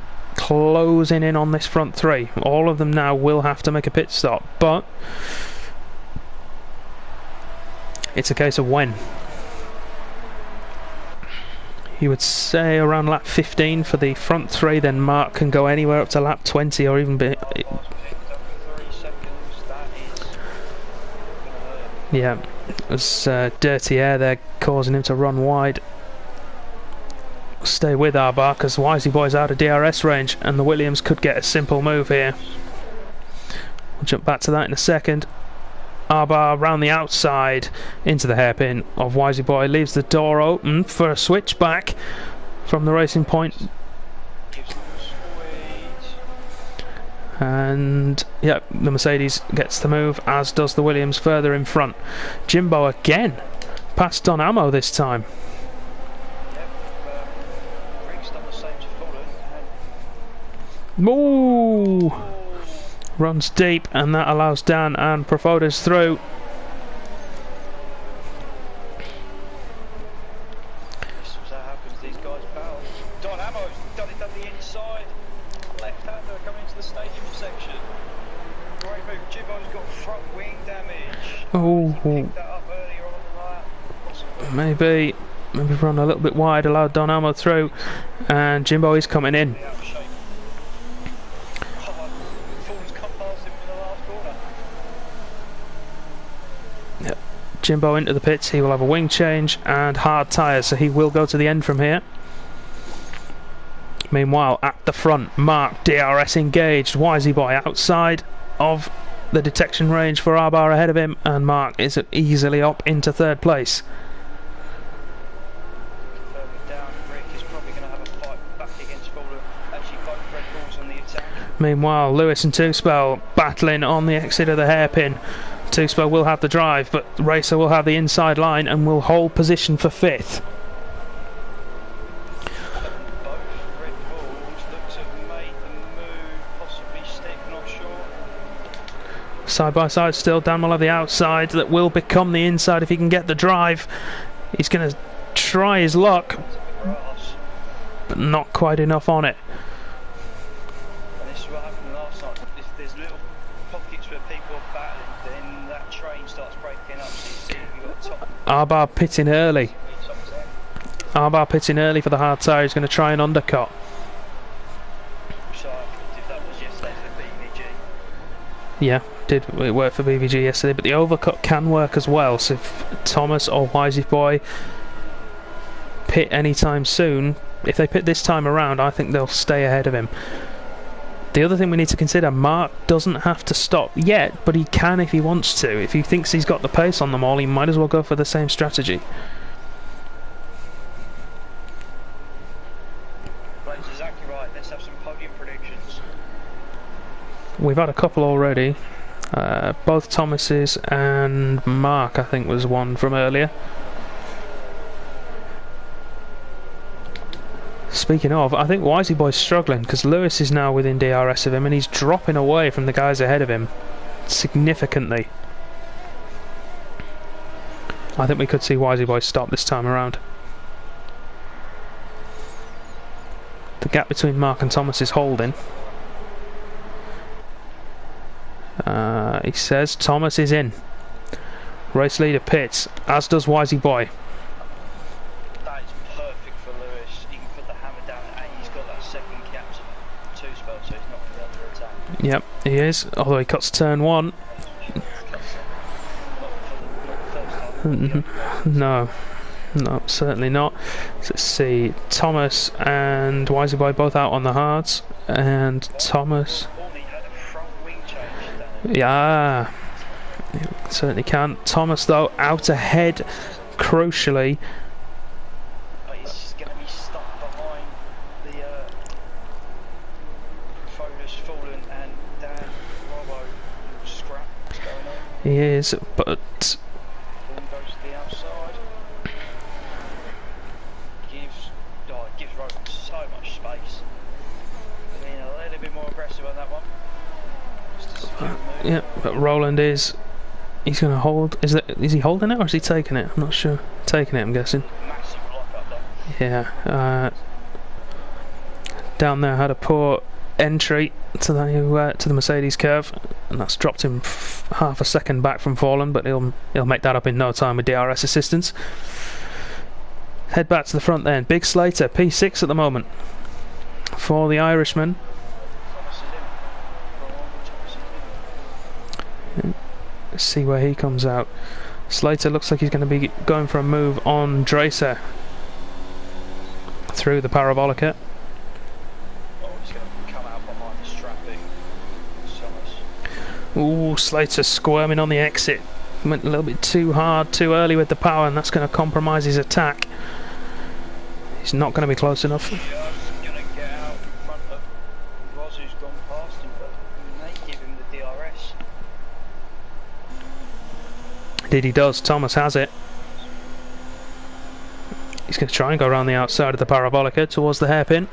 Speaker 1: on this front 3. All of them now will have to make a pit stop, but it's a case of when. You would say around lap 15 for the front 3, then Mark can go anywhere up to lap 20 or even be. Yeah, there's dirty air there causing him to run wide. Stay with Arbar because Wisey Boy's out of DRS range, and the Williams could get a simple move here. We'll jump back to that in a second. Arbar round the outside into the hairpin of Wisey Boy, leaves the door open for a switch back from the racing point. And yeah, the Mercedes gets the move, as does the Williams further in front. Jimbo again passed on ammo this time. Ooh! Runs deep, and that allows Dan and Profodas through.
Speaker 2: This is how happens, these guys battle. Don Ammo's done it on the inside. Left-hander coming into the stadium section. Great move. Jimbo's got front wing damage.
Speaker 1: Oh,
Speaker 2: He picked that up earlier on in the lap. Possibly.
Speaker 1: maybe run a little bit wide, allowed Don Ammo through, and Jimbo is coming in.
Speaker 2: Out of shape. Ford's come past him in the last corner.
Speaker 1: Yep. Jimbo into the pits. He will have a wing change and hard tyres, so he will go to the end from here. Meanwhile, at the front, Mark DRS engaged. Wisey Boy outside of the detection range for Arbar ahead of him, and Mark is easily up into third place.
Speaker 2: Further down, Rick is probably going to have a fight back against Ford. Actually, both Red Bulls on the attack.
Speaker 1: Meanwhile, Lewis and Two-Spell battling on the exit of the hairpin. Two-Spell will have the drive, but Racer will have the inside line and will hold position for fifth. Side by side still, Dan will have the outside that will become the inside if he can get the drive. He's going to try his luck, but not quite enough on it.
Speaker 2: And this is what happened last night. If there's little pockets where people are battling, then that train starts breaking up. So you see you've got top.
Speaker 1: Arbar pitting early. Arbar pitting early for the hard tyre. He's going to try and undercut.
Speaker 2: So if that was yesterday for BVG.
Speaker 1: Yeah, did it work for BVG yesterday, but the overcut can work as well. So if Thomas or Wisey Boy pit anytime soon, if they pit this time around, I think they'll stay ahead of him. The other thing we need to consider, Mark doesn't have to stop yet, but he can if he wants to. If he thinks he's got the pace on them all, he might as well go for the same strategy.
Speaker 2: That's exactly right. Let's have some podium predictions.
Speaker 1: We've had a couple already. Both Thomas's and Mark, I think, was one from earlier. Speaking of, I think Wisey Boy's struggling because Lewis is now within DRS of him and he's dropping away from the guys ahead of him significantly. I think we could see Wisey Boy stop this time around. The gap between Mark and Thomas is holding. He says Thomas is in. Race leader pits, as does Wisey Boy.
Speaker 2: That is perfect for Lewis. He can put the hammer down and he's got that second cap to Two-Spell, so he's not going to be under attack.
Speaker 1: Yep, he is, although he cuts turn one. No, certainly not. Let's see, Thomas and Wisey Boy both out on the hards, and Thomas... Yeah, certainly can. Thomas, though, out ahead, crucially.
Speaker 2: He's going to be stuck behind the Fodus, Fallen, and Dan Robbo. Scrap is going on.
Speaker 1: He is, but
Speaker 2: Fallen goes to the outside. Gives Robbo so much space. Being a little bit more aggressive on that one.
Speaker 1: yeah, but Roland is. He's going to hold. Is he holding it or is he taking it? I'm not sure. Taking it, I'm guessing.
Speaker 2: Massive block up there.
Speaker 1: Yeah. Down there had a poor entry to the Mercedes curve, and that's dropped him half a second back from falling. But he'll make that up in no time with DRS assistance. Head back to the front then. Big Slater, P6 at the moment for the Irishman. Let's see where he comes out. Slater looks like he's going to be going for a move on Dracer through the parabolica.
Speaker 2: Oh, he's going to come out behind the strapping.
Speaker 1: Ooh, Slater squirming on the exit. Went a little bit too hard, too early with the power, and that's going to compromise his attack. He's not going to be close enough.
Speaker 2: Just going to get out in front of Roz, who's gone past him, but he may give him the DRS.
Speaker 1: Indeed he does. Thomas has it. He's going to try and go around the outside of the parabolica towards the hairpin,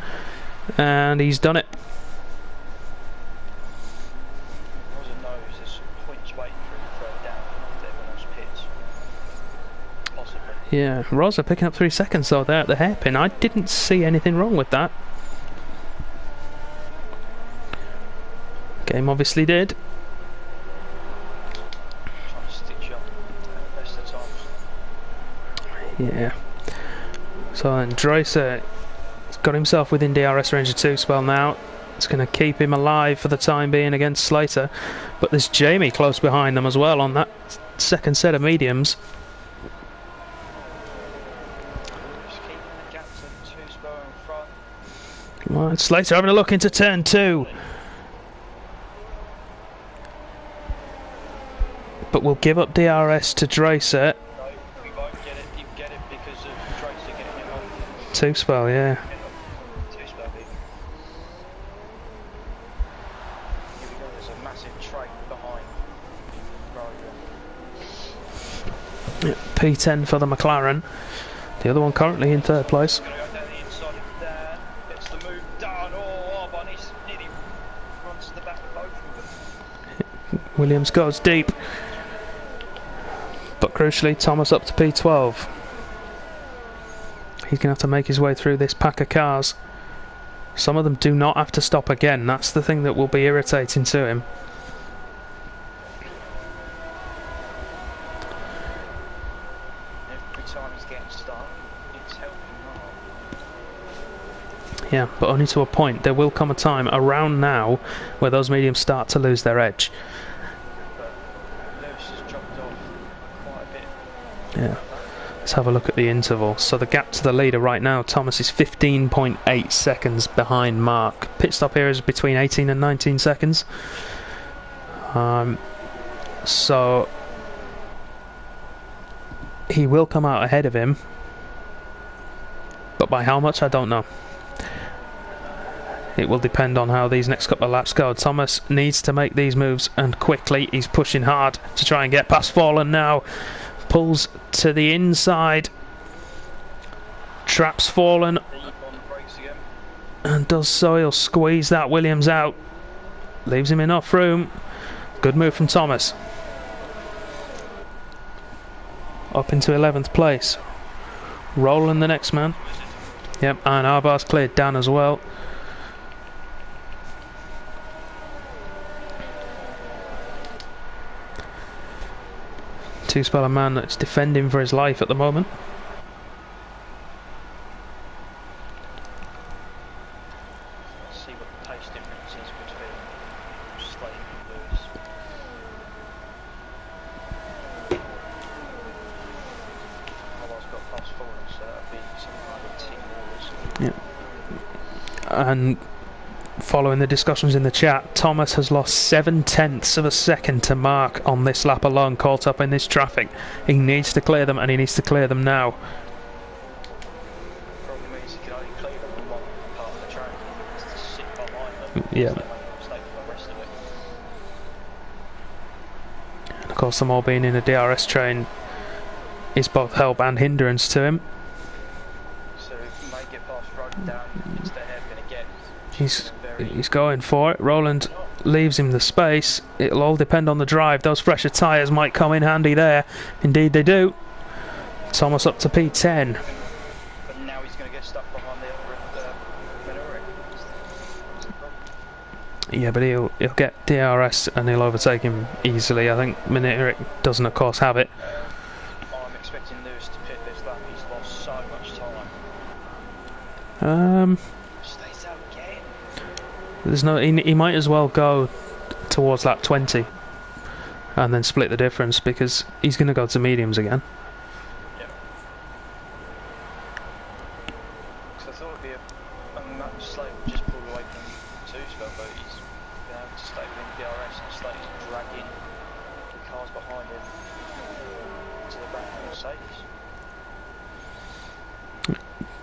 Speaker 1: and he's done it.
Speaker 2: Rosa knows there's some points waiting for him further down after everyone else pits. Possibly.
Speaker 1: Yeah, Rosa picking up 3 seconds though there at the hairpin. I didn't see anything wrong with that. Game obviously did.
Speaker 2: Trying to stitch up at the best of times.
Speaker 1: Yeah. So then Dreiser has got himself within DRS range of 2 spell now. It's going to keep him alive for the time being against Slater. But there's Jamie close behind them as well on that second set of mediums.
Speaker 2: Just keeping the gap to 2 spell in front.
Speaker 1: Come on, Slater having a look into turn 2. But we'll give up DRS to Dreiser.
Speaker 2: No, we won't get it. You get it because of Tracer getting it off.
Speaker 1: 2 spell, yeah.
Speaker 2: 2 spell big. Here we go. There's a massive trait behind Rover.
Speaker 1: Yeah, P10 for the McLaren. The other one currently in 3rd place.
Speaker 2: Gonna go down the inside of there. Gets the move done. Oh, Albon nearly runs to the back of both of them.
Speaker 1: Williams goes deep. But crucially, Thomas up to P12. He's going to have to make his way through this pack of cars. Some of them do not have to stop again. That's the thing that will be irritating to him.
Speaker 2: Every time he's getting started, it's helping hard.
Speaker 1: Yeah, but only to a point. There will come a time around now where those mediums start to lose their edge.
Speaker 2: But Lewis has dropped off quite a bit.
Speaker 1: Yeah. Let's have a look at the interval. So the gap to the leader right now, Thomas, is 15.8 seconds behind Mark. Pit stop here is between 18 and 19 seconds. So he will come out ahead of him, but by how much I don't know. It will depend on how these next couple of laps go. Thomas needs to make these moves, and quickly. He's pushing hard to try and get past Fallen now. Pulls to the inside, traps Fallen, and does so. He'll squeeze that Williams out, leaves him enough room. Good move from Thomas. Up into 11th place. Rolling the next man. Yep, and Arbar's cleared Dan as well. Two-speller man that's defending for his life at the moment.
Speaker 2: Let's see what the pace difference is between Slade and Lewis. Albar's got past Fallen, so that'll be something like 10 hours.
Speaker 1: Yeah. And following the discussions in the chat, Thomas has lost 0.7 of a second to Mark on this lap alone, caught up in this traffic. He needs to clear them, and he needs to clear them now.
Speaker 2: Problem is he can only clear them on one part of the track. He has to sit behind them.
Speaker 1: Yeah.
Speaker 2: So they make a mistake for the rest of it.
Speaker 1: And of course, them all being in a DRS train is both help and hindrance to him.
Speaker 2: So he may get past Road down. It's their hairpin again.
Speaker 1: He's going for it. Roland leaves him the space. It'll all depend on the drive. Those fresher tyres might come in handy there. Indeed they do. Thomas up to P10.
Speaker 2: But now he's going to get stuck behind the other Minori.
Speaker 1: Yeah, but he'll get DRS and he'll overtake him easily. I think Mineric doesn't of course have it.
Speaker 2: I'm expecting Lewis to pit this lap. He's lost so much time. Stays out again.
Speaker 1: There's no. He might as well go towards lap 20 and then split the difference, because he's going to go to mediums again.
Speaker 2: Yep. Because I thought it'd be a match. Slade would just pull away from 2 spell, but he's been able to stay within DRS, and Slade's dragging the cars behind him. to the back of Mercedes.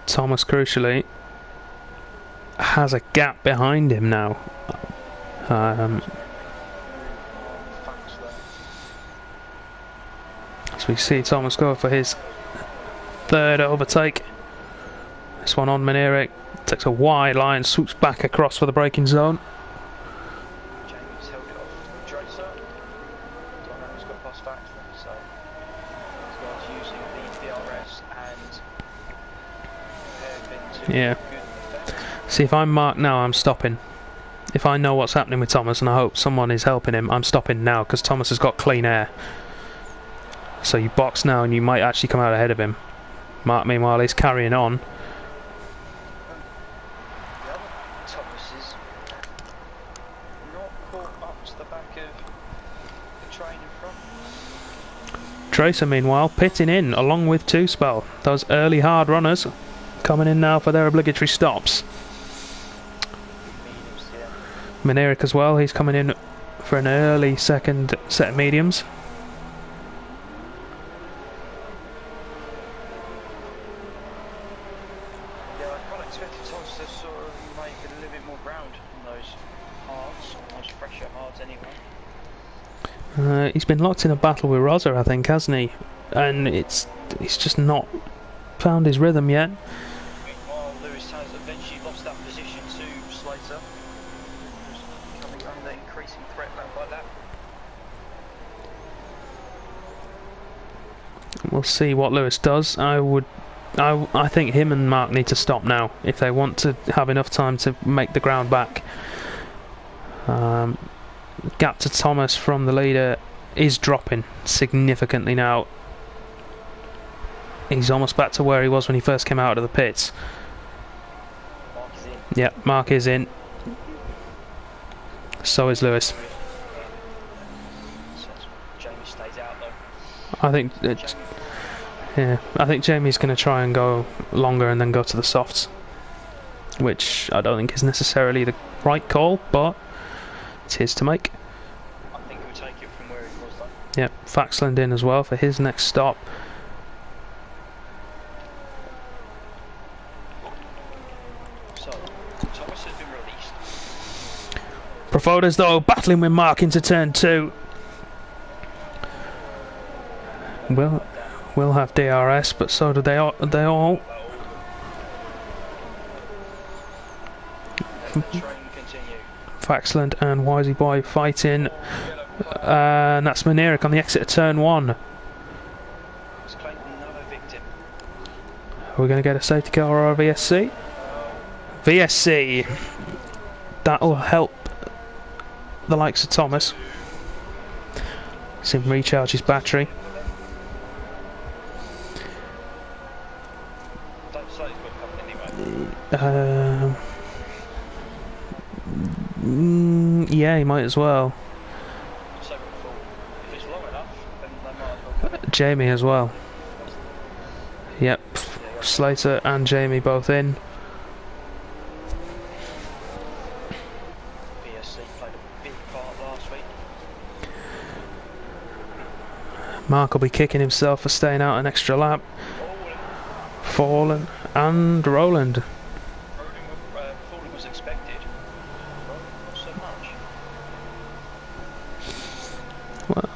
Speaker 1: Thomas, crucially, has a gap behind him now. As we see Thomas go for his third overtake. This one on Maneric. Takes a wide line, swoops back across for the braking zone.
Speaker 2: Jamie's held it off Tracer. Donna's got past Faxler, so these guys using the DRS and hairpin to
Speaker 1: Yeah.
Speaker 2: good effect.
Speaker 1: See, if I'm Mark now, I'm stopping. If I know what's happening with Thomas, and I hope someone is helping him, I'm stopping now, because Thomas has got clean air. So you box now, and you might actually come out ahead of him. Mark, meanwhile, is carrying on.
Speaker 2: The other Thomas is not caught up to the back of the train in front.
Speaker 1: Tracer, meanwhile, pitting in, along with Two Spell. Those early hard runners coming in now for their obligatory stops.
Speaker 2: Mediums, yeah.
Speaker 1: Maneric as well, he's coming in for an early second set of mediums.
Speaker 2: Yeah, I can't expect Thomas to sort of make a little bit more ground on those hards, those fresher hards anyway.
Speaker 1: He's been locked in a battle with Rosa, I think, hasn't he? And he's just not found his rhythm yet.
Speaker 2: Meanwhile, Lewis has eventually lost that position to Slater, who's coming under increasing threat lap by lap.
Speaker 1: We'll see what Lewis does. I think him and Mark need to stop now if they want to have enough time to make the ground back. Gap to Thomas from the leader is dropping significantly now. He's almost back to where he was when he first came out of the pits.
Speaker 2: Mark is in.
Speaker 1: Yep, Mark is in. So is Lewis.
Speaker 2: So Jamie stays out though.
Speaker 1: I think I think Jamie's going to try and go longer and then go to the softs, which I don't think is necessarily the right call, but it's his to make.
Speaker 2: I think he'll take it from where he was though.
Speaker 1: Yep, Faxland in as well for his next stop.
Speaker 2: So, Thomas has been released.
Speaker 1: Profodas though battling with Mark into turn 2. We'll have DRS, but so do they all.
Speaker 2: Let the train continue.
Speaker 1: Faxland and Wisey Boy fighting. And that's Maneric on the exit of turn 1.
Speaker 2: He's claimed another victim.
Speaker 1: We're going to get a safety car or a VSC. VSC. That'll help the likes of Thomas. See him recharge his battery.
Speaker 2: Don't say he's got coming anyway.
Speaker 1: Yeah, he might as well.
Speaker 2: So before, if it's long enough, then they might as well come in.
Speaker 1: Jamie as well. Yep, Slater and Jamie both in.
Speaker 2: BSC played a big part last week.
Speaker 1: Mark will be kicking himself for staying out an extra lap. Fallen and Roland.
Speaker 2: Falling was expected. Not so much.
Speaker 1: Well,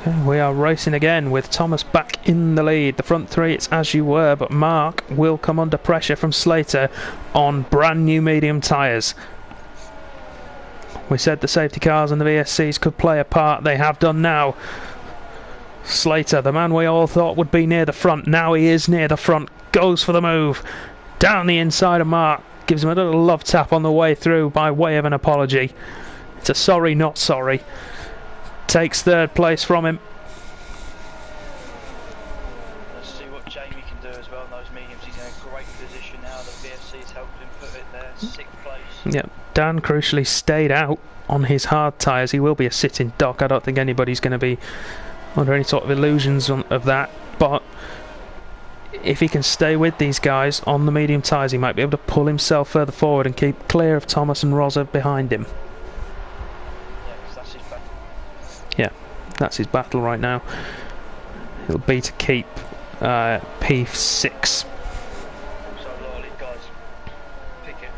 Speaker 1: okay, we are racing again with Thomas back in the lead. The front three, it's as you were, but Mark will come under pressure from Slater on brand new medium tyres. We said the safety cars and the VSCs could play a part. They have done now. Slater, the man we all thought would be near the front, now he is near the front, goes for the move down the inside of Mark, gives him a little love tap on the way through by way of an apology. It's a sorry not sorry. Takes third place from him.
Speaker 2: Let's see what Jamie can do as well in those mediums. He's in a great position now. The VSC's helped him put it there, 6th place.
Speaker 1: Yep, Dan crucially stayed out on his hard tyres. He will be a sitting duck. I don't think anybody's going to be under any sort of illusions of that, but if he can stay with these guys on the medium tyres, he might be able to pull himself further forward and keep clear of Thomas and Rosa behind him.
Speaker 2: Yeah, 'cause that's his back.
Speaker 1: Yeah, That's his battle right now. It'll be to keep P6.
Speaker 2: So a lot of these guys picking,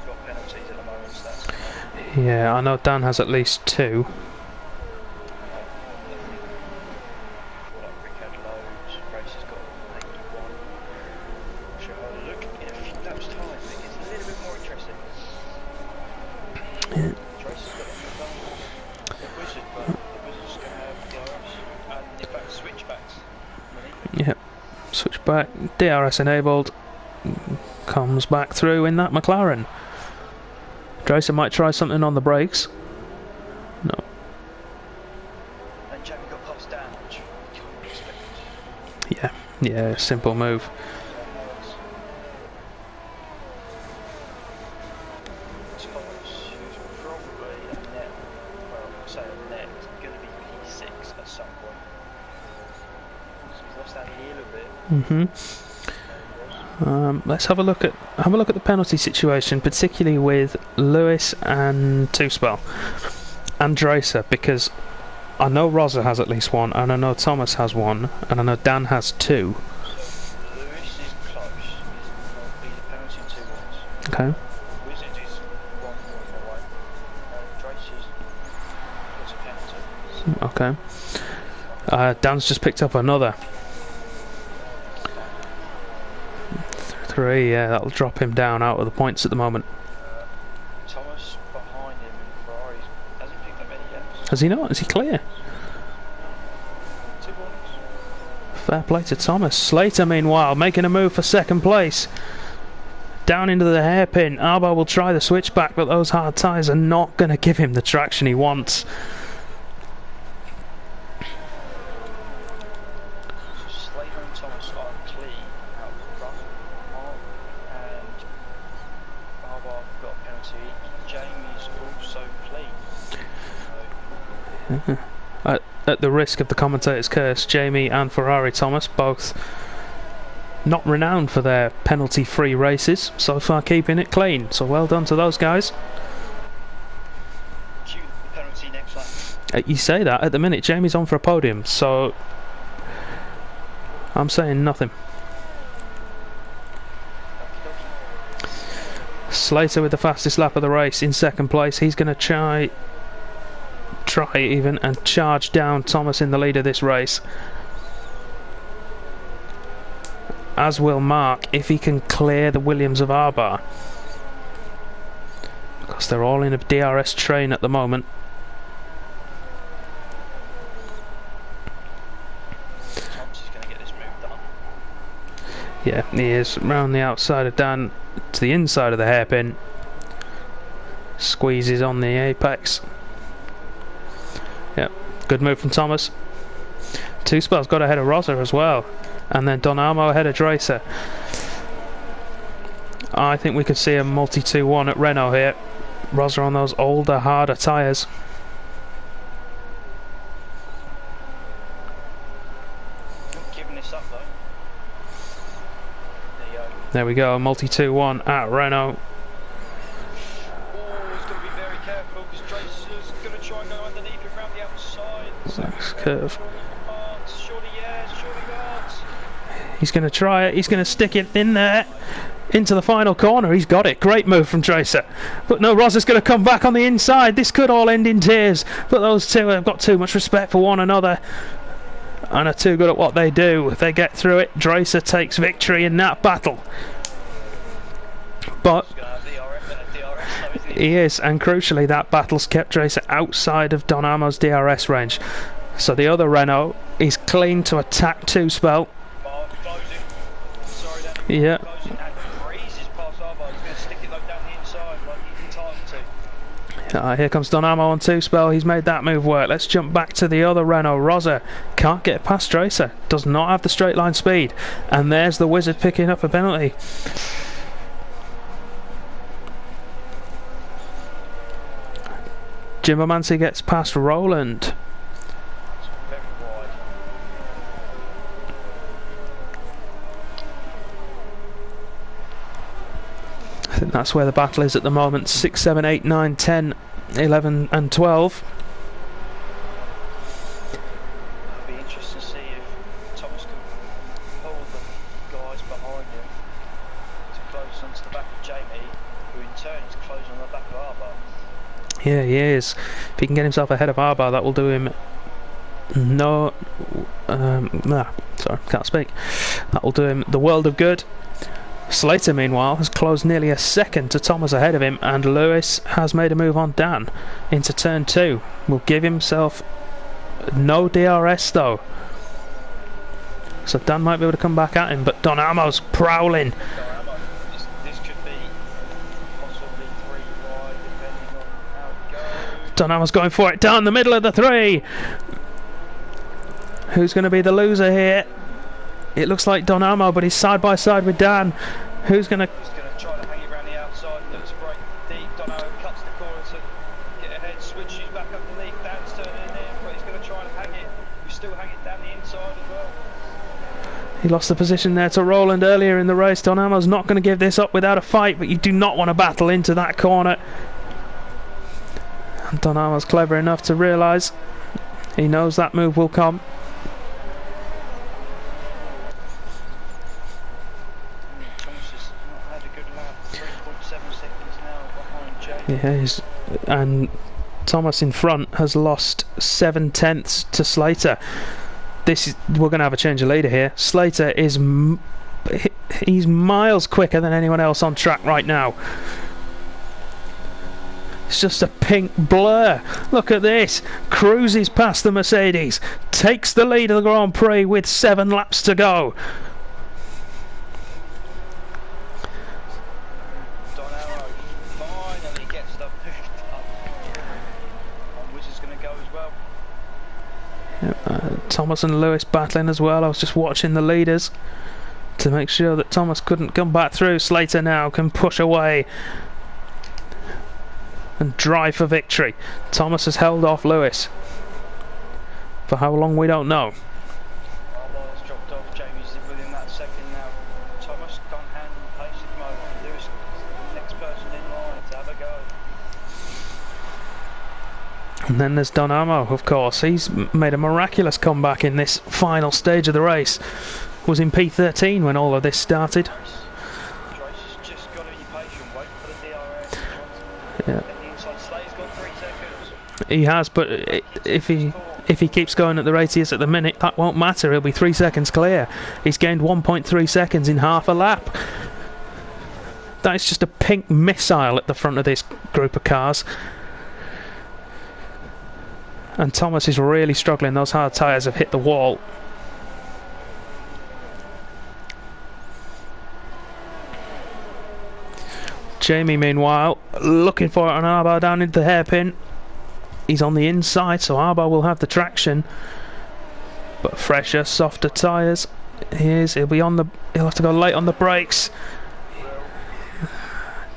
Speaker 2: got penalties at the moment, so that's
Speaker 1: Yeah, I know Dan has at least 2.
Speaker 2: Rick had loads, Grace has got 81. Should I look in a few laps' time? I think it's a little bit more interesting.
Speaker 1: Yeah.
Speaker 2: Trace has got the Wizard, but the Wizard's going to have DRS, and in fact switchbacks.
Speaker 1: Yep. Switch back. DRS enabled. Comes back through in that McLaren. Dracer might try something on the brakes. No.
Speaker 2: And Jamie got past down, which you can't expect.
Speaker 1: Yeah, simple move.
Speaker 2: Thomas, who's probably a net, well, I say a net, is going to be P6 at some point. So he's lost out here a little bit.
Speaker 1: Let's have a look at the penalty situation, particularly with Lewis and Two-Spell and Dracer, because I know Rosa has at least 1, and I know Thomas has 1, and I know Dan has 2.
Speaker 2: So Lewis is close. He's a penalty 2 points.
Speaker 1: Okay.
Speaker 2: Wizard is 1 point away. Dracer's got a penalty.
Speaker 1: Okay. Dan's just picked up another. 3, yeah, that'll drop him down out of the points at the moment.
Speaker 2: Thomas behind him in Ferrari hasn't picked up any yet.
Speaker 1: Has he not? Is he clear?
Speaker 2: 2 points.
Speaker 1: Fair play to Thomas. Slater, meanwhile, making a move for 2nd place. Down into the hairpin. Arbo will try the switchback, but those hard tyres are not going to give him the traction he wants.
Speaker 2: Slater and Thomas are clean out of the rough. And Arbo got a penalty. Jamie's also clean.
Speaker 1: At the risk of the commentator's curse, Jamie and Ferrari Thomas, both not renowned for their penalty-free races, so far keeping it clean. So well done to those guys.
Speaker 2: Cue the penalty next lap.
Speaker 1: You say that, at the minute Jamie's on for a podium, so I'm saying nothing. Slater with the fastest lap of the race in 2nd place. He's going to try even and charge down Thomas in the lead of this race, as will Mark if he can clear the Williams of Arbar, because they're all in a DRS train at the moment.
Speaker 2: Thomas is going to get this move done.
Speaker 1: Yeah, he is. Round the outside of Dan to the inside of the hairpin, squeezes on the apex. Yep, good move from Thomas. Two-Spell's got ahead of Rosa as well, and then Donamo ahead of Dracer. I think we could see a multi-2-1 at Renault here. Rosa on those older, harder tyres.
Speaker 2: Not giving this up though. There you go.
Speaker 1: There we go, multi-2-1 at Renault.
Speaker 2: Oh, he's got to be very careful because Dracer's going to try and go underneath him round the outside.
Speaker 1: Next curve.
Speaker 2: Surely yes, surely not.
Speaker 1: He's going to try it, he's going to stick it in there into the final corner. He's got it. Great move from Dracer. But no, Rosa's going to come back on the inside. This could all end in tears, but those two have got too much respect for one another and are too good at what they do. If they get through it, Dracer takes victory in that battle. But he is, and crucially that battle's kept Dracer outside of Donamo's DRS range. So the other Renault is clean to attack Two-Spell. Yeah. Here comes Donamo on Two-Spell. He's made that move work. Let's jump back to the other Renault. Rosa can't get past Dracer. Does not have the straight line speed. And there's the Wizard picking up a penalty. Jimbo Mansi gets past Roland. I think that's where the battle is at the moment. 6, 7, 8, 9, 10, 11 and 12.
Speaker 2: back of Jamie, who in turn is closing on the back of Arba.
Speaker 1: Yeah, he is. If he can get himself ahead of Arba, that will do him sorry, can't speak. That will do him the world of good. Slater, meanwhile, has closed nearly a second to Thomas ahead of him, and Lewis has made a move on Dan into turn 2. Will give himself no DRS though. So Dan might be able to come back at him, but Don Amo's prowling.
Speaker 2: This could be possibly 3 wide, depending on how it goes.
Speaker 1: Don Amo's going for it down the middle of the 3. Who's going to be the loser here? It looks like Don Amo, but he's side by side with Dan. Who's going to...
Speaker 2: He's going to try to hang it around the outside. Looks break deep. Don Amo cuts the corner to get ahead. Switches back underneath. Dan's turning in, but he's going to try and hang it. We still hang it down the inside as well.
Speaker 1: He lost the position there to Roland earlier in the race. Don Amo's not going to give this up without a fight, but you do not want to battle into that corner. And Don Amo's clever enough to realise he knows that move will come. Yeah, and Thomas in front has lost 7/10 to Slater. We're going to have a change of leader here. Slater is he's miles quicker than anyone else on track right now. It's just a pink blur. Look at this. Cruises past the Mercedes. Takes the lead of the Grand Prix with 7 laps to go. Thomas and Lewis battling as well. I was just watching the leaders to make sure that Thomas couldn't come back through. Slater now can push away and drive for victory. Thomas has held off Lewis. For how long, we don't know.
Speaker 2: Arba's dropped off. Jamie's within that second now. Thomas can't handle the pace at the moment. Lewis is the next person in line to have a go.
Speaker 1: And then there's Don Amo, of course. He's made a miraculous comeback in this final stage of the race. Was in P13 when all of this started.
Speaker 2: Tracy's just got to be patient, wait for the DRS.
Speaker 1: Yeah.
Speaker 2: The inside Slate's got 3 seconds.
Speaker 1: He has, but if he keeps going at the rate he is at the minute, that won't matter. He'll be 3 seconds clear. He's gained 1.3 seconds in half a lap. That is just a pink missile at the front of this group of cars. And Thomas is really struggling. Those hard tyres have hit the wall. Jamie, meanwhile, looking for it on Arba down into the hairpin. He's on the inside, so Arba will have the traction. But fresher, softer tyres. He'll be on the. He'll have to go late on the brakes.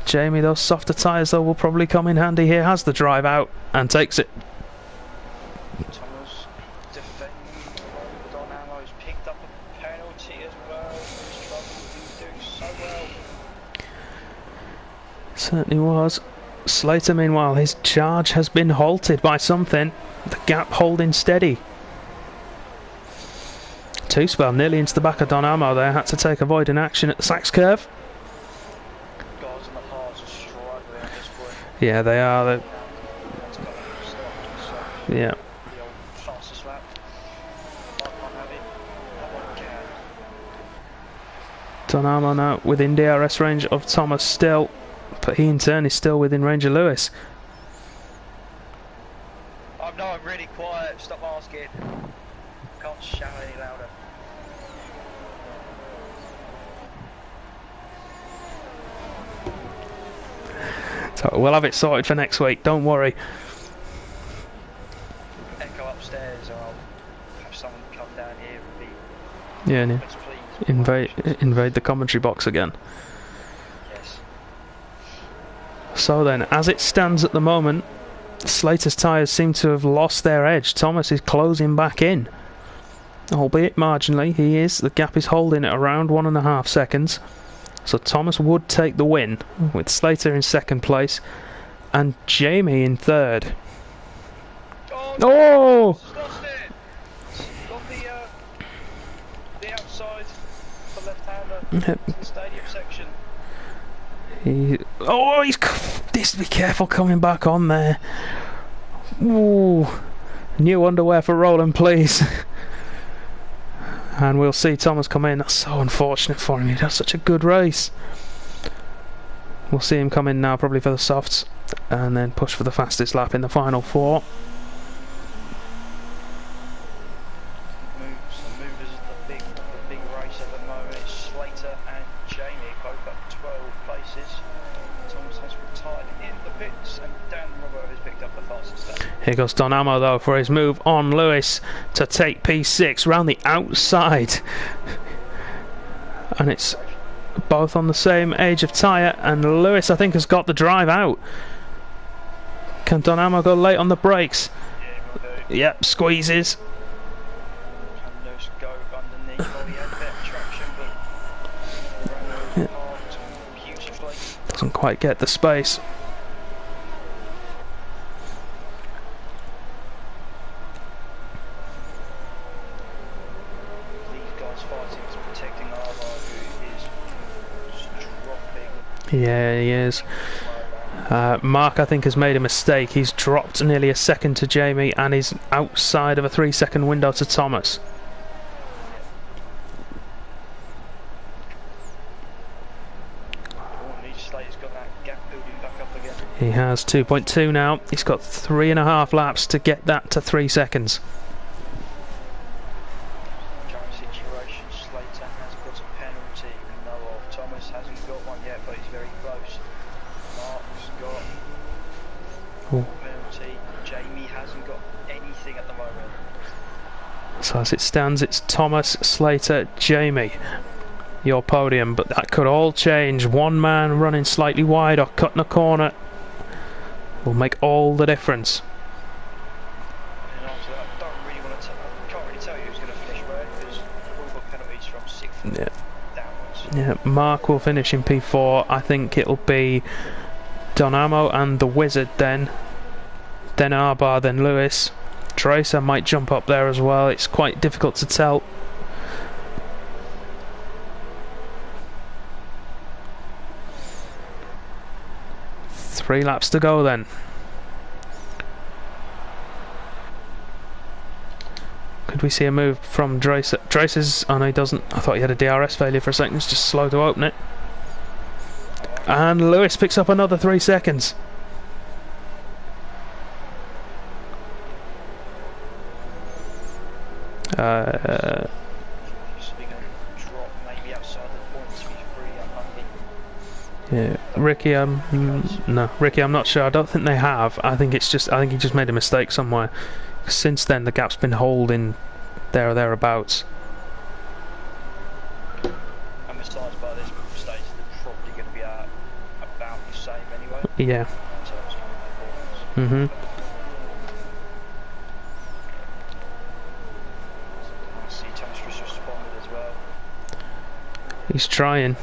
Speaker 1: Jamie, those softer tyres though will probably come in handy here. Has the drive out and takes it.
Speaker 2: Thomas defending. Don Amo's picked up a penalty as well. He's doing so well.
Speaker 1: Certainly was. Slater, meanwhile, his charge has been halted by something. The gap holding steady. Two-spell nearly into the back of Don Amo there. Had to take avoiding action at the Sachs curve.
Speaker 2: Guys on the hards are struggling at this point.
Speaker 1: Yeah, they are. Yeah.
Speaker 2: The old fastest lap. I can't have it. I can.
Speaker 1: Don Amo now within DRS range of Thomas still. But he in turn is still within range of Lewis.
Speaker 2: I'm really quiet. Stop asking. Can't shout any louder.
Speaker 1: So we'll have it sorted for next week. Don't worry.
Speaker 2: Echo upstairs, or I'll have someone come down here and be.
Speaker 1: Yeah,
Speaker 2: Let's please.
Speaker 1: invade the commentary box again.
Speaker 2: Yes.
Speaker 1: So then, as it stands at the moment, Slater's tyres seem to have lost their edge. Thomas is closing back in. Albeit marginally, he is. The gap is holding at around 1.5 seconds. So Thomas would take the win, with Slater in second place and Jamie in third. Oh!
Speaker 2: Lost it! Got the outside for left-hander in the stadium section.
Speaker 1: He's needs to be careful coming back on there. Ooh, new underwear for Roland, please. And we'll see Thomas come in. That's so unfortunate for him. He does such a good race. We'll see him come in now, probably for the softs, and then push for the fastest lap in the final 4.
Speaker 2: Movers the big race at the moment. It's Slater and Jamie both up 12 places. Thomas has retired in the pits, and Dan Robert has picked up the fastest lap.
Speaker 1: Here goes Don Amo though for his move on Lewis to take P6 round the outside. And it's both on the same age of tyre, and Lewis I think has got the drive out. Can Don Amo go late on the brakes? Yep, squeezes.
Speaker 2: Can Lewis go underneath? Well, he had a bit of traction, but ran parked beautifully.
Speaker 1: Doesn't quite get the space. Yeah, he is. Mark, I think, has made a mistake. He's dropped nearly a second to Jamie and he's outside of a 3-second window to Thomas. He has 2.2 now. He's got 3.5 laps to get that to 3 seconds.
Speaker 2: Jamie hasn't got anything at the moment.
Speaker 1: So as it stands, it's Thomas, Slater, Jamie, your podium, but that could all change. One man running slightly wide or cutting a corner will make all the difference.
Speaker 2: And after that, I can't really tell you who's going to finish where, because we've got penalties from 6th downwards.
Speaker 1: Yeah, Mark will finish in P4. I think it'll be Don Amo and the Wizard then Arbar, then Lewis. Tracer might jump up there as well. It's quite difficult to tell. Three laps to go then. Could we see a move from Tracer? Tracer's... oh no, he doesn't. I thought he had a DRS failure for a second. It's just slow to open it. And Lewis picks up another 3 seconds. Yeah, Ricky. No, Ricky. I'm not sure. I don't think they have. I think he just made a mistake somewhere. Since then, the gap's been holding there or thereabouts.
Speaker 2: And besides, by this stage, they're probably going to be about the same anyway.
Speaker 1: Yeah. Mhm.
Speaker 2: I see Thomas just responded as well.
Speaker 1: He's trying.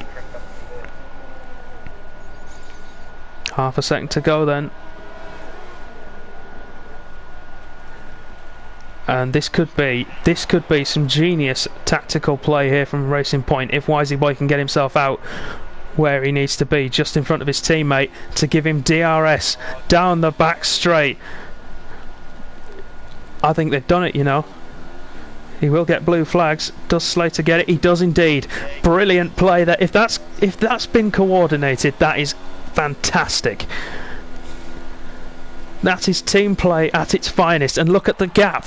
Speaker 1: Half a second to go then. And this could be some genius tactical play here from Racing Point if Wisey Boy can get himself out where he needs to be, just in front of his teammate, to give him DRS down the back straight. I think they've done it, you know. He will get blue flags. Does Slater get it? He does indeed. Brilliant play there. If that's been coordinated, that is fantastic. That is team play at its finest. And look at the gap.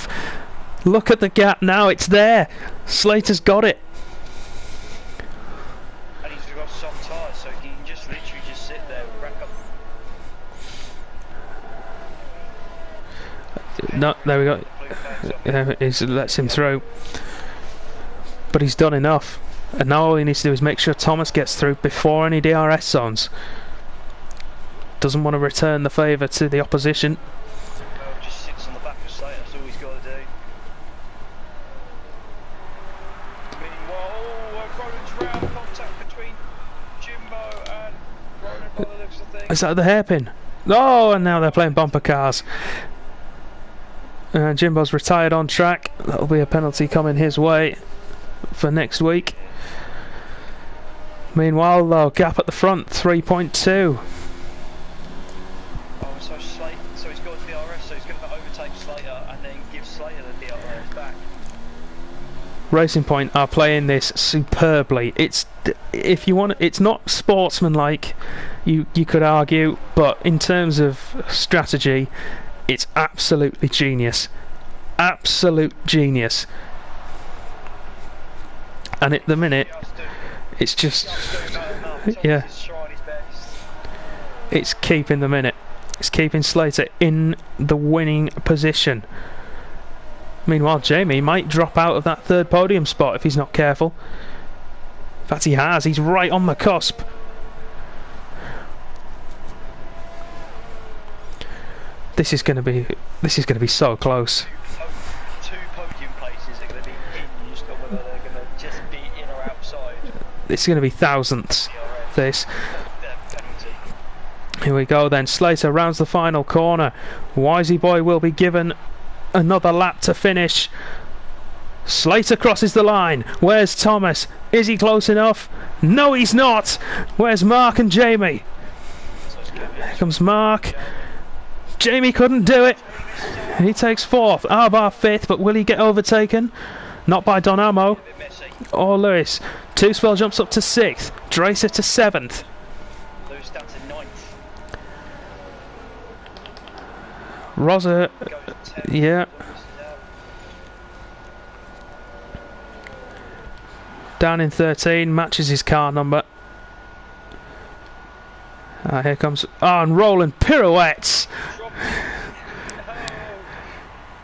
Speaker 1: Look at the gap now. It's there. Slater's got it.
Speaker 2: And he's got soft tyres, so he can just literally just sit there and rack up.
Speaker 1: No, there we go. He lets him through. But he's done enough. And now all he needs to do is make sure Thomas gets through before any DRS zones. Doesn't want to return the favour to the opposition.
Speaker 2: Well, just sits on the back of Slater, that's all he's got to do. Meanwhile, Roland's round, contact between Jimbo and Roland by the looks of things.
Speaker 1: Is that the hairpin? Oh, and now they're playing bumper cars. Jimbo's retired on track. That'll be a penalty coming his way for next week. Meanwhile, though, gap at the front, 3.2.
Speaker 2: Oh, so he's got DRS, so he's going to overtake Slater and then give Slater the DRS back.
Speaker 1: Racing Point are playing this superbly. It's, if you want, it's not sportsmanlike, you could argue, but in terms of strategy, it's absolutely genius. Absolute genius. And at the minute, it's just, yeah, it's keeping the minute. It's keeping Slater in the winning position. Meanwhile, Jamie might drop out of that third podium spot if he's not careful. In fact, he has. He's right on the cusp. This is going to be so close.
Speaker 2: Two podium places are going to be hinged on whether they're going to just be in or outside.
Speaker 1: It's going to be thousandths. This. Here we go then. Slater rounds the final corner. Wisey Boy will be given another lap to finish. Slater crosses the line. Where's Thomas? Is he close enough? No, he's not. Where's Mark and Jamie? Here comes Mark. Jamie couldn't do it. He takes fourth. Arbar fifth, but will he get overtaken? Not by Donamo or Lewis. Two Spell jumps up to sixth. Dracer to seventh.
Speaker 2: Lewis down to ninth.
Speaker 1: Rosa, yeah. Down in 13, matches his car number. Here comes, and Roland pirouettes.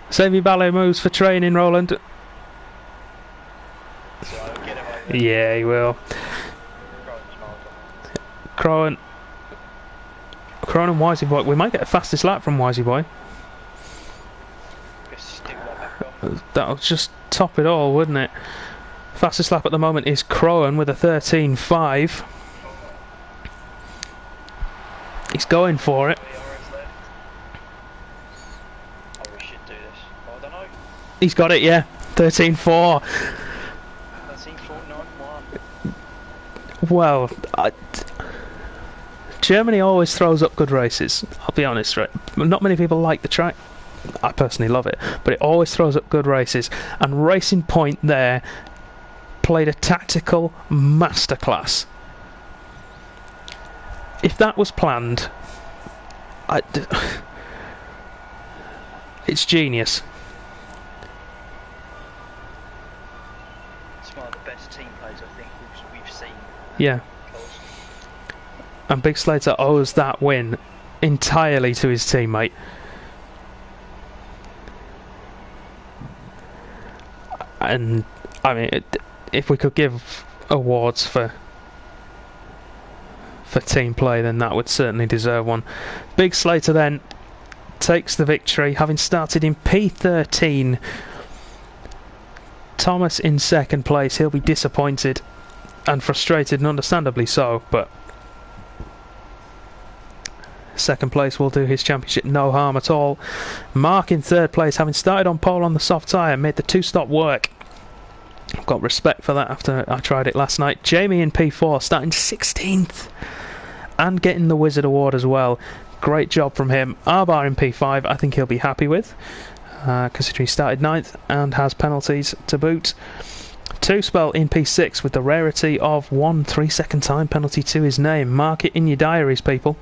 Speaker 1: Save your ballet moves for training, Roland. Yeah, he will. Crowan and Wisey Boy. We might get a fastest lap from Wisey Boy. That'll just top it all, wouldn't it? Fastest lap at the moment is Crowan with a 13.5. He's going for it. He's got it, yeah. 13.4. 13.491. Well, Germany always throws up good races. I'll be honest, right? Not many people like the track. I personally love it, but it always throws up good races. And Racing Point there played a tactical masterclass. If that was planned, it's genius.
Speaker 2: It's one of the best team plays I think we've seen.
Speaker 1: Yeah. And Big Slater owes that win entirely to his teammate. And I mean, if we could give awards for team play, then that would certainly deserve one. Big Slater then takes the victory, having started in P13. Thomas in second place. He'll be disappointed and frustrated, and understandably so, but second place will do his championship no harm at all. Mark in third place, having started on pole on the soft tyre, made the two-stop work. I've got respect for that after I tried it last night. Jamie in P4, starting 16th and getting the Wizard Award as well. Great job from him. Arbar in P5, I think he'll be happy with, considering he started 9th and has penalties to boot. Two Spell in P6 with the rarity of 1 3-second time penalty to his name. Mark it in your diaries, people.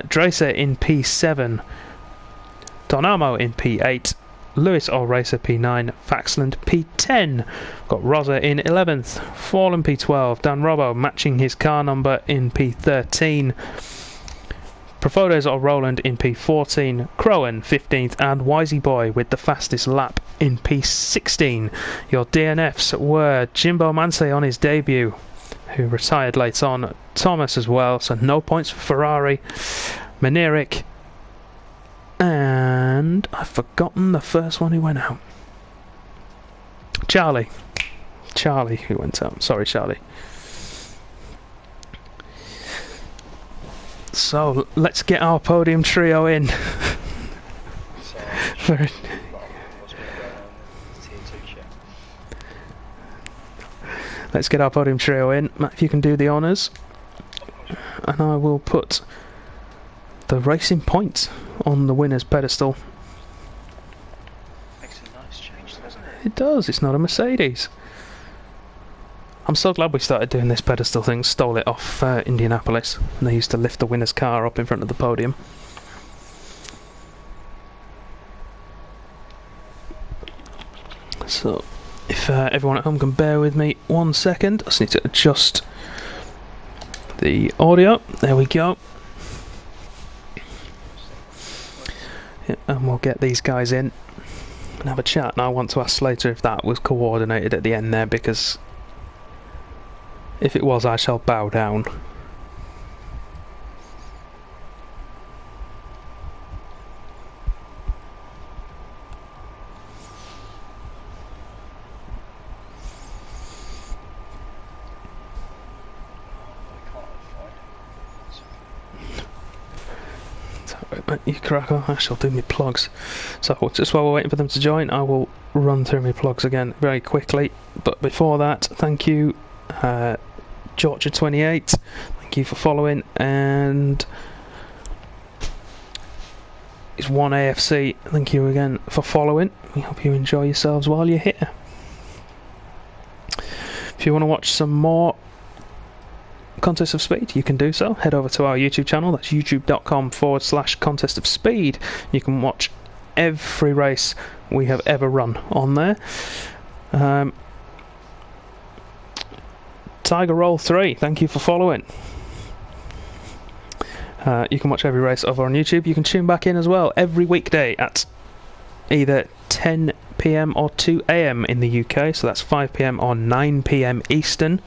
Speaker 1: Dracer in P7, Donamo in P8, Lewis or Racer P9, Faxland P10. Got Rosa in 11th, Fallen P12, Dan Robbo matching his car number in P13, Profodes or Roland in P14, Crowan 15th, and Wisey Boy with the fastest lap in P16. Your DNFs were Jimbo Mansey on his debut, who retired late on, Thomas as well, so no points for Ferrari, Manieric, and I've forgotten the first one who went out. Charlie who went out. Sorry, Charlie. So let's get our podium trio in. let's get our podium trio in. Matt, if you can do the honours. And I will put the Racing Point on the winner's pedestal.
Speaker 2: Makes a nice change, doesn't it?
Speaker 1: It does, it's not a Mercedes. I'm so glad we started doing this pedestal thing. Stole it off Indianapolis. And they used to lift the winner's car up in front of the podium. So, if everyone at home can bear with me 1 second, I just need to adjust the audio. There we go. Yeah, and we'll get these guys in and have a chat. And I want to ask Slater if that was coordinated at the end there, because if it was, I shall bow down. You crack on, I shall do my plugs. So just while we're waiting for them to join, I will run through my plugs again very quickly. But before that, thank you Georgia28, thank you for following, and it's 1AFC, thank you again for following. We hope you enjoy yourselves while you're here. If you want to watch some more Contest of Speed, you can do so. Head over to our YouTube channel, that's youtube.com/Contest of Speed. You can watch every race we have ever run on there. Tiger Roll 3, thank you for following. You can watch every race over on YouTube. You can tune back in as well every weekday at either 10 PM or 2 AM in the UK, so that's 5 PM or 9 PM Eastern.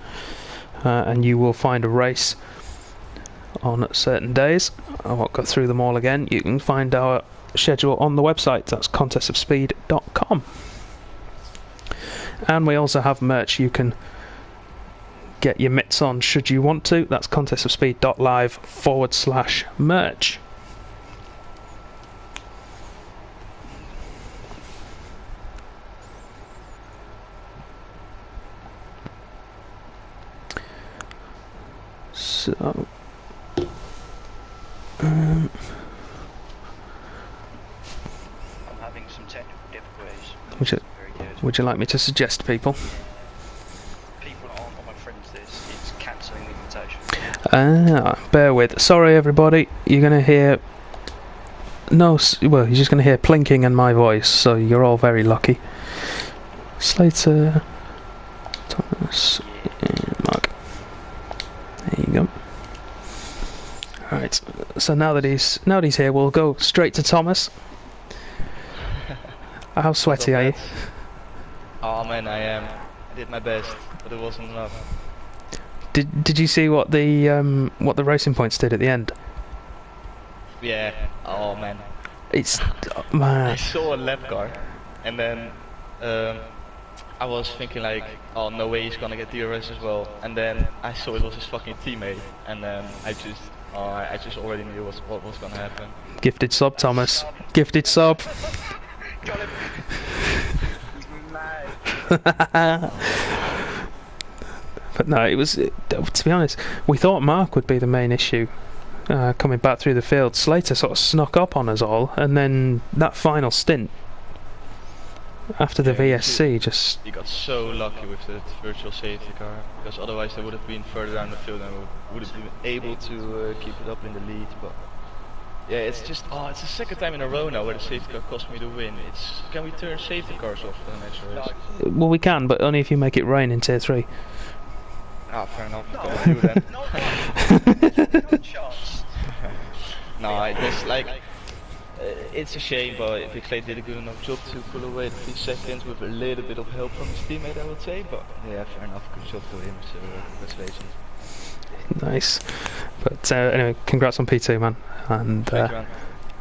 Speaker 1: And you will find a race on certain days. I won't go through them all again. You can find our schedule on the website, that's contestofspeed.com. And we also have merch you can get your mitts on should you want to. That's contestofspeed.live/merch. So
Speaker 2: I'm having some technical difficulties.
Speaker 1: would you like me to suggest people?
Speaker 2: People aren't on my friends list. It's cancelling the invitation.
Speaker 1: Bear with. Sorry everybody, you're going to hear you're just going to hear plinking in my voice, so you're all very lucky. Slater, Thomas, and Mark. There you go. Alright, so now that he's here, we'll go straight to Thomas. How sweaty are you?
Speaker 3: Oh man, I did my best, but it wasn't enough.
Speaker 1: Did you see what the Racing Points did at the end?
Speaker 3: Yeah. Oh man.
Speaker 1: It's
Speaker 3: I
Speaker 1: man.
Speaker 3: saw a lap car, and then I was thinking like, oh no way he's gonna get DRS as well. And then I saw it was his fucking teammate, and then I just already knew what was gonna happen.
Speaker 1: Gifted sub, Thomas. Gifted sub.
Speaker 2: Got him. He's mad.
Speaker 1: But no, to be honest, we thought Mark would be the main issue coming back through the field. Slater sort of snuck up on us all, and then that final stint after the VSC just...
Speaker 3: He got so lucky with the virtual safety car, because otherwise they would have been further down the field and would have been able to keep it up in the lead. But yeah, it's just, it's the second time in a row now where the safety car cost me the win. Can we turn safety cars off for the next race?
Speaker 1: Well, we can, but only if you make it rain in Tier 3.
Speaker 3: Ah, fair enough.
Speaker 2: No,
Speaker 3: Go on, you then.
Speaker 2: no chance.
Speaker 3: No, it's like, it's a shame, but Clay did a good enough job to pull away the 3 seconds with a little bit of help from his teammate, I would say. But yeah, fair enough. Good job to him. So congratulations.
Speaker 1: Nice. But anyway, congrats on P2, man. And
Speaker 3: Thank you, man.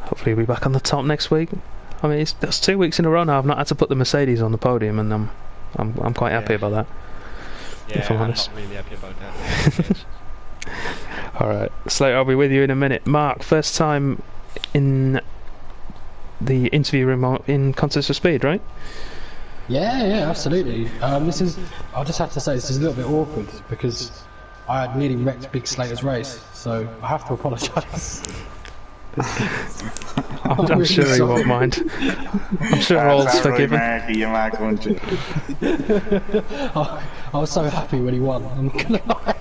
Speaker 1: hopefully we'll be back on the top next week. I mean, that's 2 weeks in a row now. I've not had to put the Mercedes on the podium, and I'm quite happy about that.
Speaker 3: Yeah,
Speaker 1: if I'm honest.
Speaker 3: not really happy about that. Yes.
Speaker 1: Alright, Slater, I'll be with you in a minute. Mark, first time in the interview room in Contest of Speed, right?
Speaker 4: Yeah, absolutely. This is. I'll just have to say this is a little bit awkward because I had nearly wrecked Big Slater's race, so I have to apologise.
Speaker 1: I'm
Speaker 4: really
Speaker 1: sure he
Speaker 4: sorry.
Speaker 1: won't mind. I'm sure all's forgiven.
Speaker 4: I was so happy when he won. I'm not gonna lie.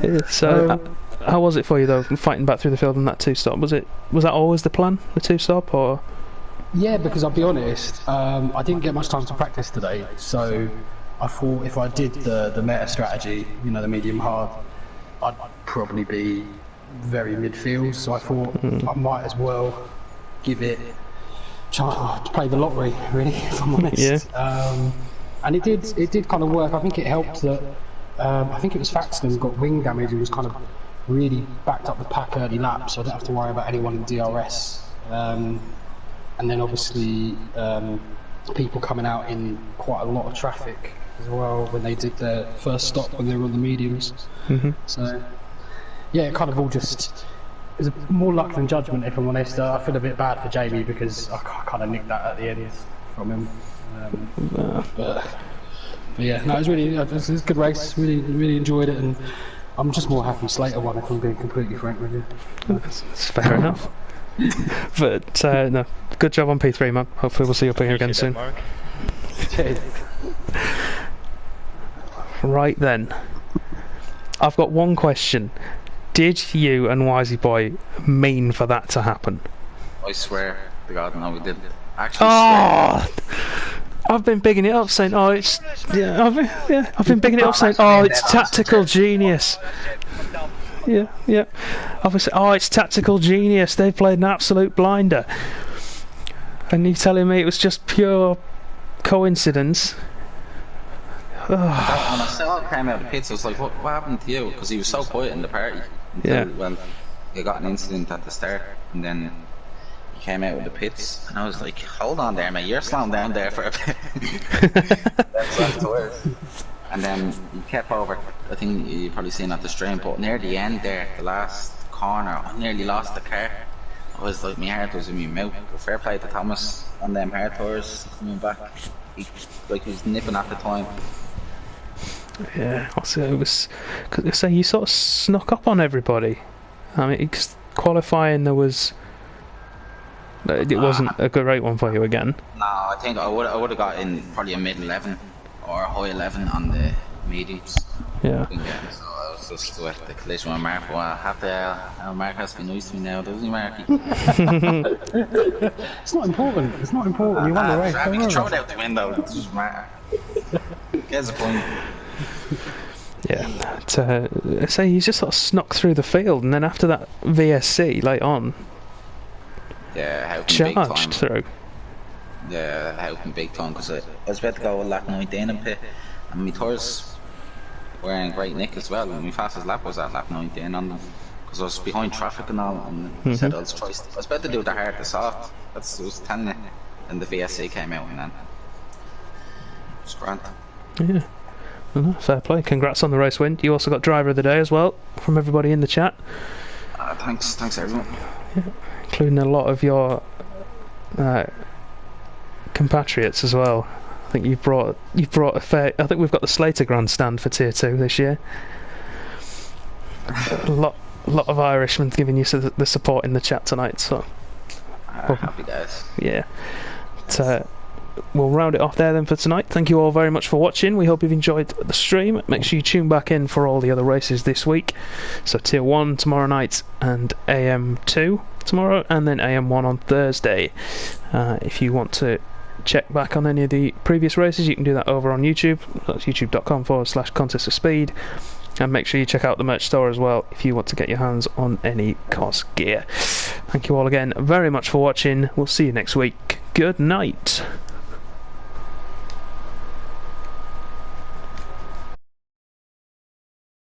Speaker 1: Yeah, so, how was it for you though, fighting back through the field in that two-stop? Was that always the plan, the two-stop, or?
Speaker 4: Yeah, because I'll be honest, I didn't get much time to practice today, so I thought if I did the meta strategy, you know, the medium hard, I'd probably be very midfield. So I thought I might as well give it try to play the lottery, really, if I'm honest.
Speaker 1: Yeah.
Speaker 4: And it did kind of work. I think it helped that I think it was Faxton got wing damage and was kind of really backed up the pack early laps, so I don't have to worry about anyone in DRS. And then obviously people coming out in quite a lot of traffic as well when they did their first stop when they were on the mediums. So yeah, it kind of all just, it was more luck than judgment, if I'm honest. I feel a bit bad for Jamie because I kind of nicked that at the end from him. But yeah, no, it was a good race. Really enjoyed it, and I'm just more happy Slater won, if I'm being completely frank with you.
Speaker 1: That's fair enough. But no, good job on P3, man. Hopefully we'll see you up here again soon.
Speaker 3: Mark.
Speaker 1: Right then, I've got one question. Did you and Wisey Boy mean for that to happen?
Speaker 5: I swear to God, no, we didn't. Actually, swear.
Speaker 1: I've been bigging it up, saying, "Oh, it's I've been bigging it up, saying, "Oh, it's tactical genius." Yeah. Obviously, oh, it's tactical genius. They played an absolute blinder, and you're telling me it was just pure coincidence.
Speaker 5: When I saw him came out of the pits, I was like, what happened to you? Because he was so quiet in the party until, well, he got an incident at the start, and then he came out with the pits, and I was like, hold on there, mate, you're slowing down there for a bit. That's what it was. And then he kept over. I think you've probably seen at the stream, but near the end there, the last corner, I nearly lost the car. I was like, my heart was in my mouth. But fair play to Thomas on them hard tours coming back. He was nipping at the time.
Speaker 1: Yeah, also it was. Cause say you sort of snuck up on everybody. I mean, qualifying there was. It wasn't a great one for you again.
Speaker 5: No, I think I would have got in probably a mid 11 or a high 11 on the mediums.
Speaker 1: Yeah.
Speaker 5: So I was just with the collision with Mark. Well, I have to. Mark has to be nice to me now, doesn't he, Marky?
Speaker 4: It's not important. It's not important. You won the race.
Speaker 5: We can throw it out the window. It doesn't matter. Gets the point.
Speaker 1: Yeah, say he's just sort of snuck through the field, and then after that VSC later on, charged through.
Speaker 5: Yeah, helping big time because I was about to go with lap 19 in pit, and my tyres were in great nick as well. And my fastest lap was at lap 19 on them because I was behind traffic and all. And he said I was about to do the hard to soft. That's I was telling you. And the VSC came out, and then it was grand.
Speaker 1: Yeah. Well, fair play. Congrats on the race win. You also got driver of the day as well from everybody in the chat.
Speaker 5: Thanks everyone.
Speaker 1: Yeah. Including a lot of your compatriots as well. I think you've brought a fair. I think we've got the Slater grandstand for Tier 2 this year. a lot of Irishmen giving you the support in the chat tonight. So
Speaker 5: happy days.
Speaker 1: Yeah. We'll round it off there then for tonight. Thank you all very much for watching. We hope you've enjoyed the stream. Make sure you tune back in for all the other races this week. So Tier 1 tomorrow night and AM2 tomorrow, and then AM1 on Thursday. If you want to check back on any of the previous races, you can do that over on YouTube. That's youtube.com/contest of speed. And make sure you check out the merch store as well if you want to get your hands on any COS gear. Thank you all again very much for watching. We'll see you next week. Good night.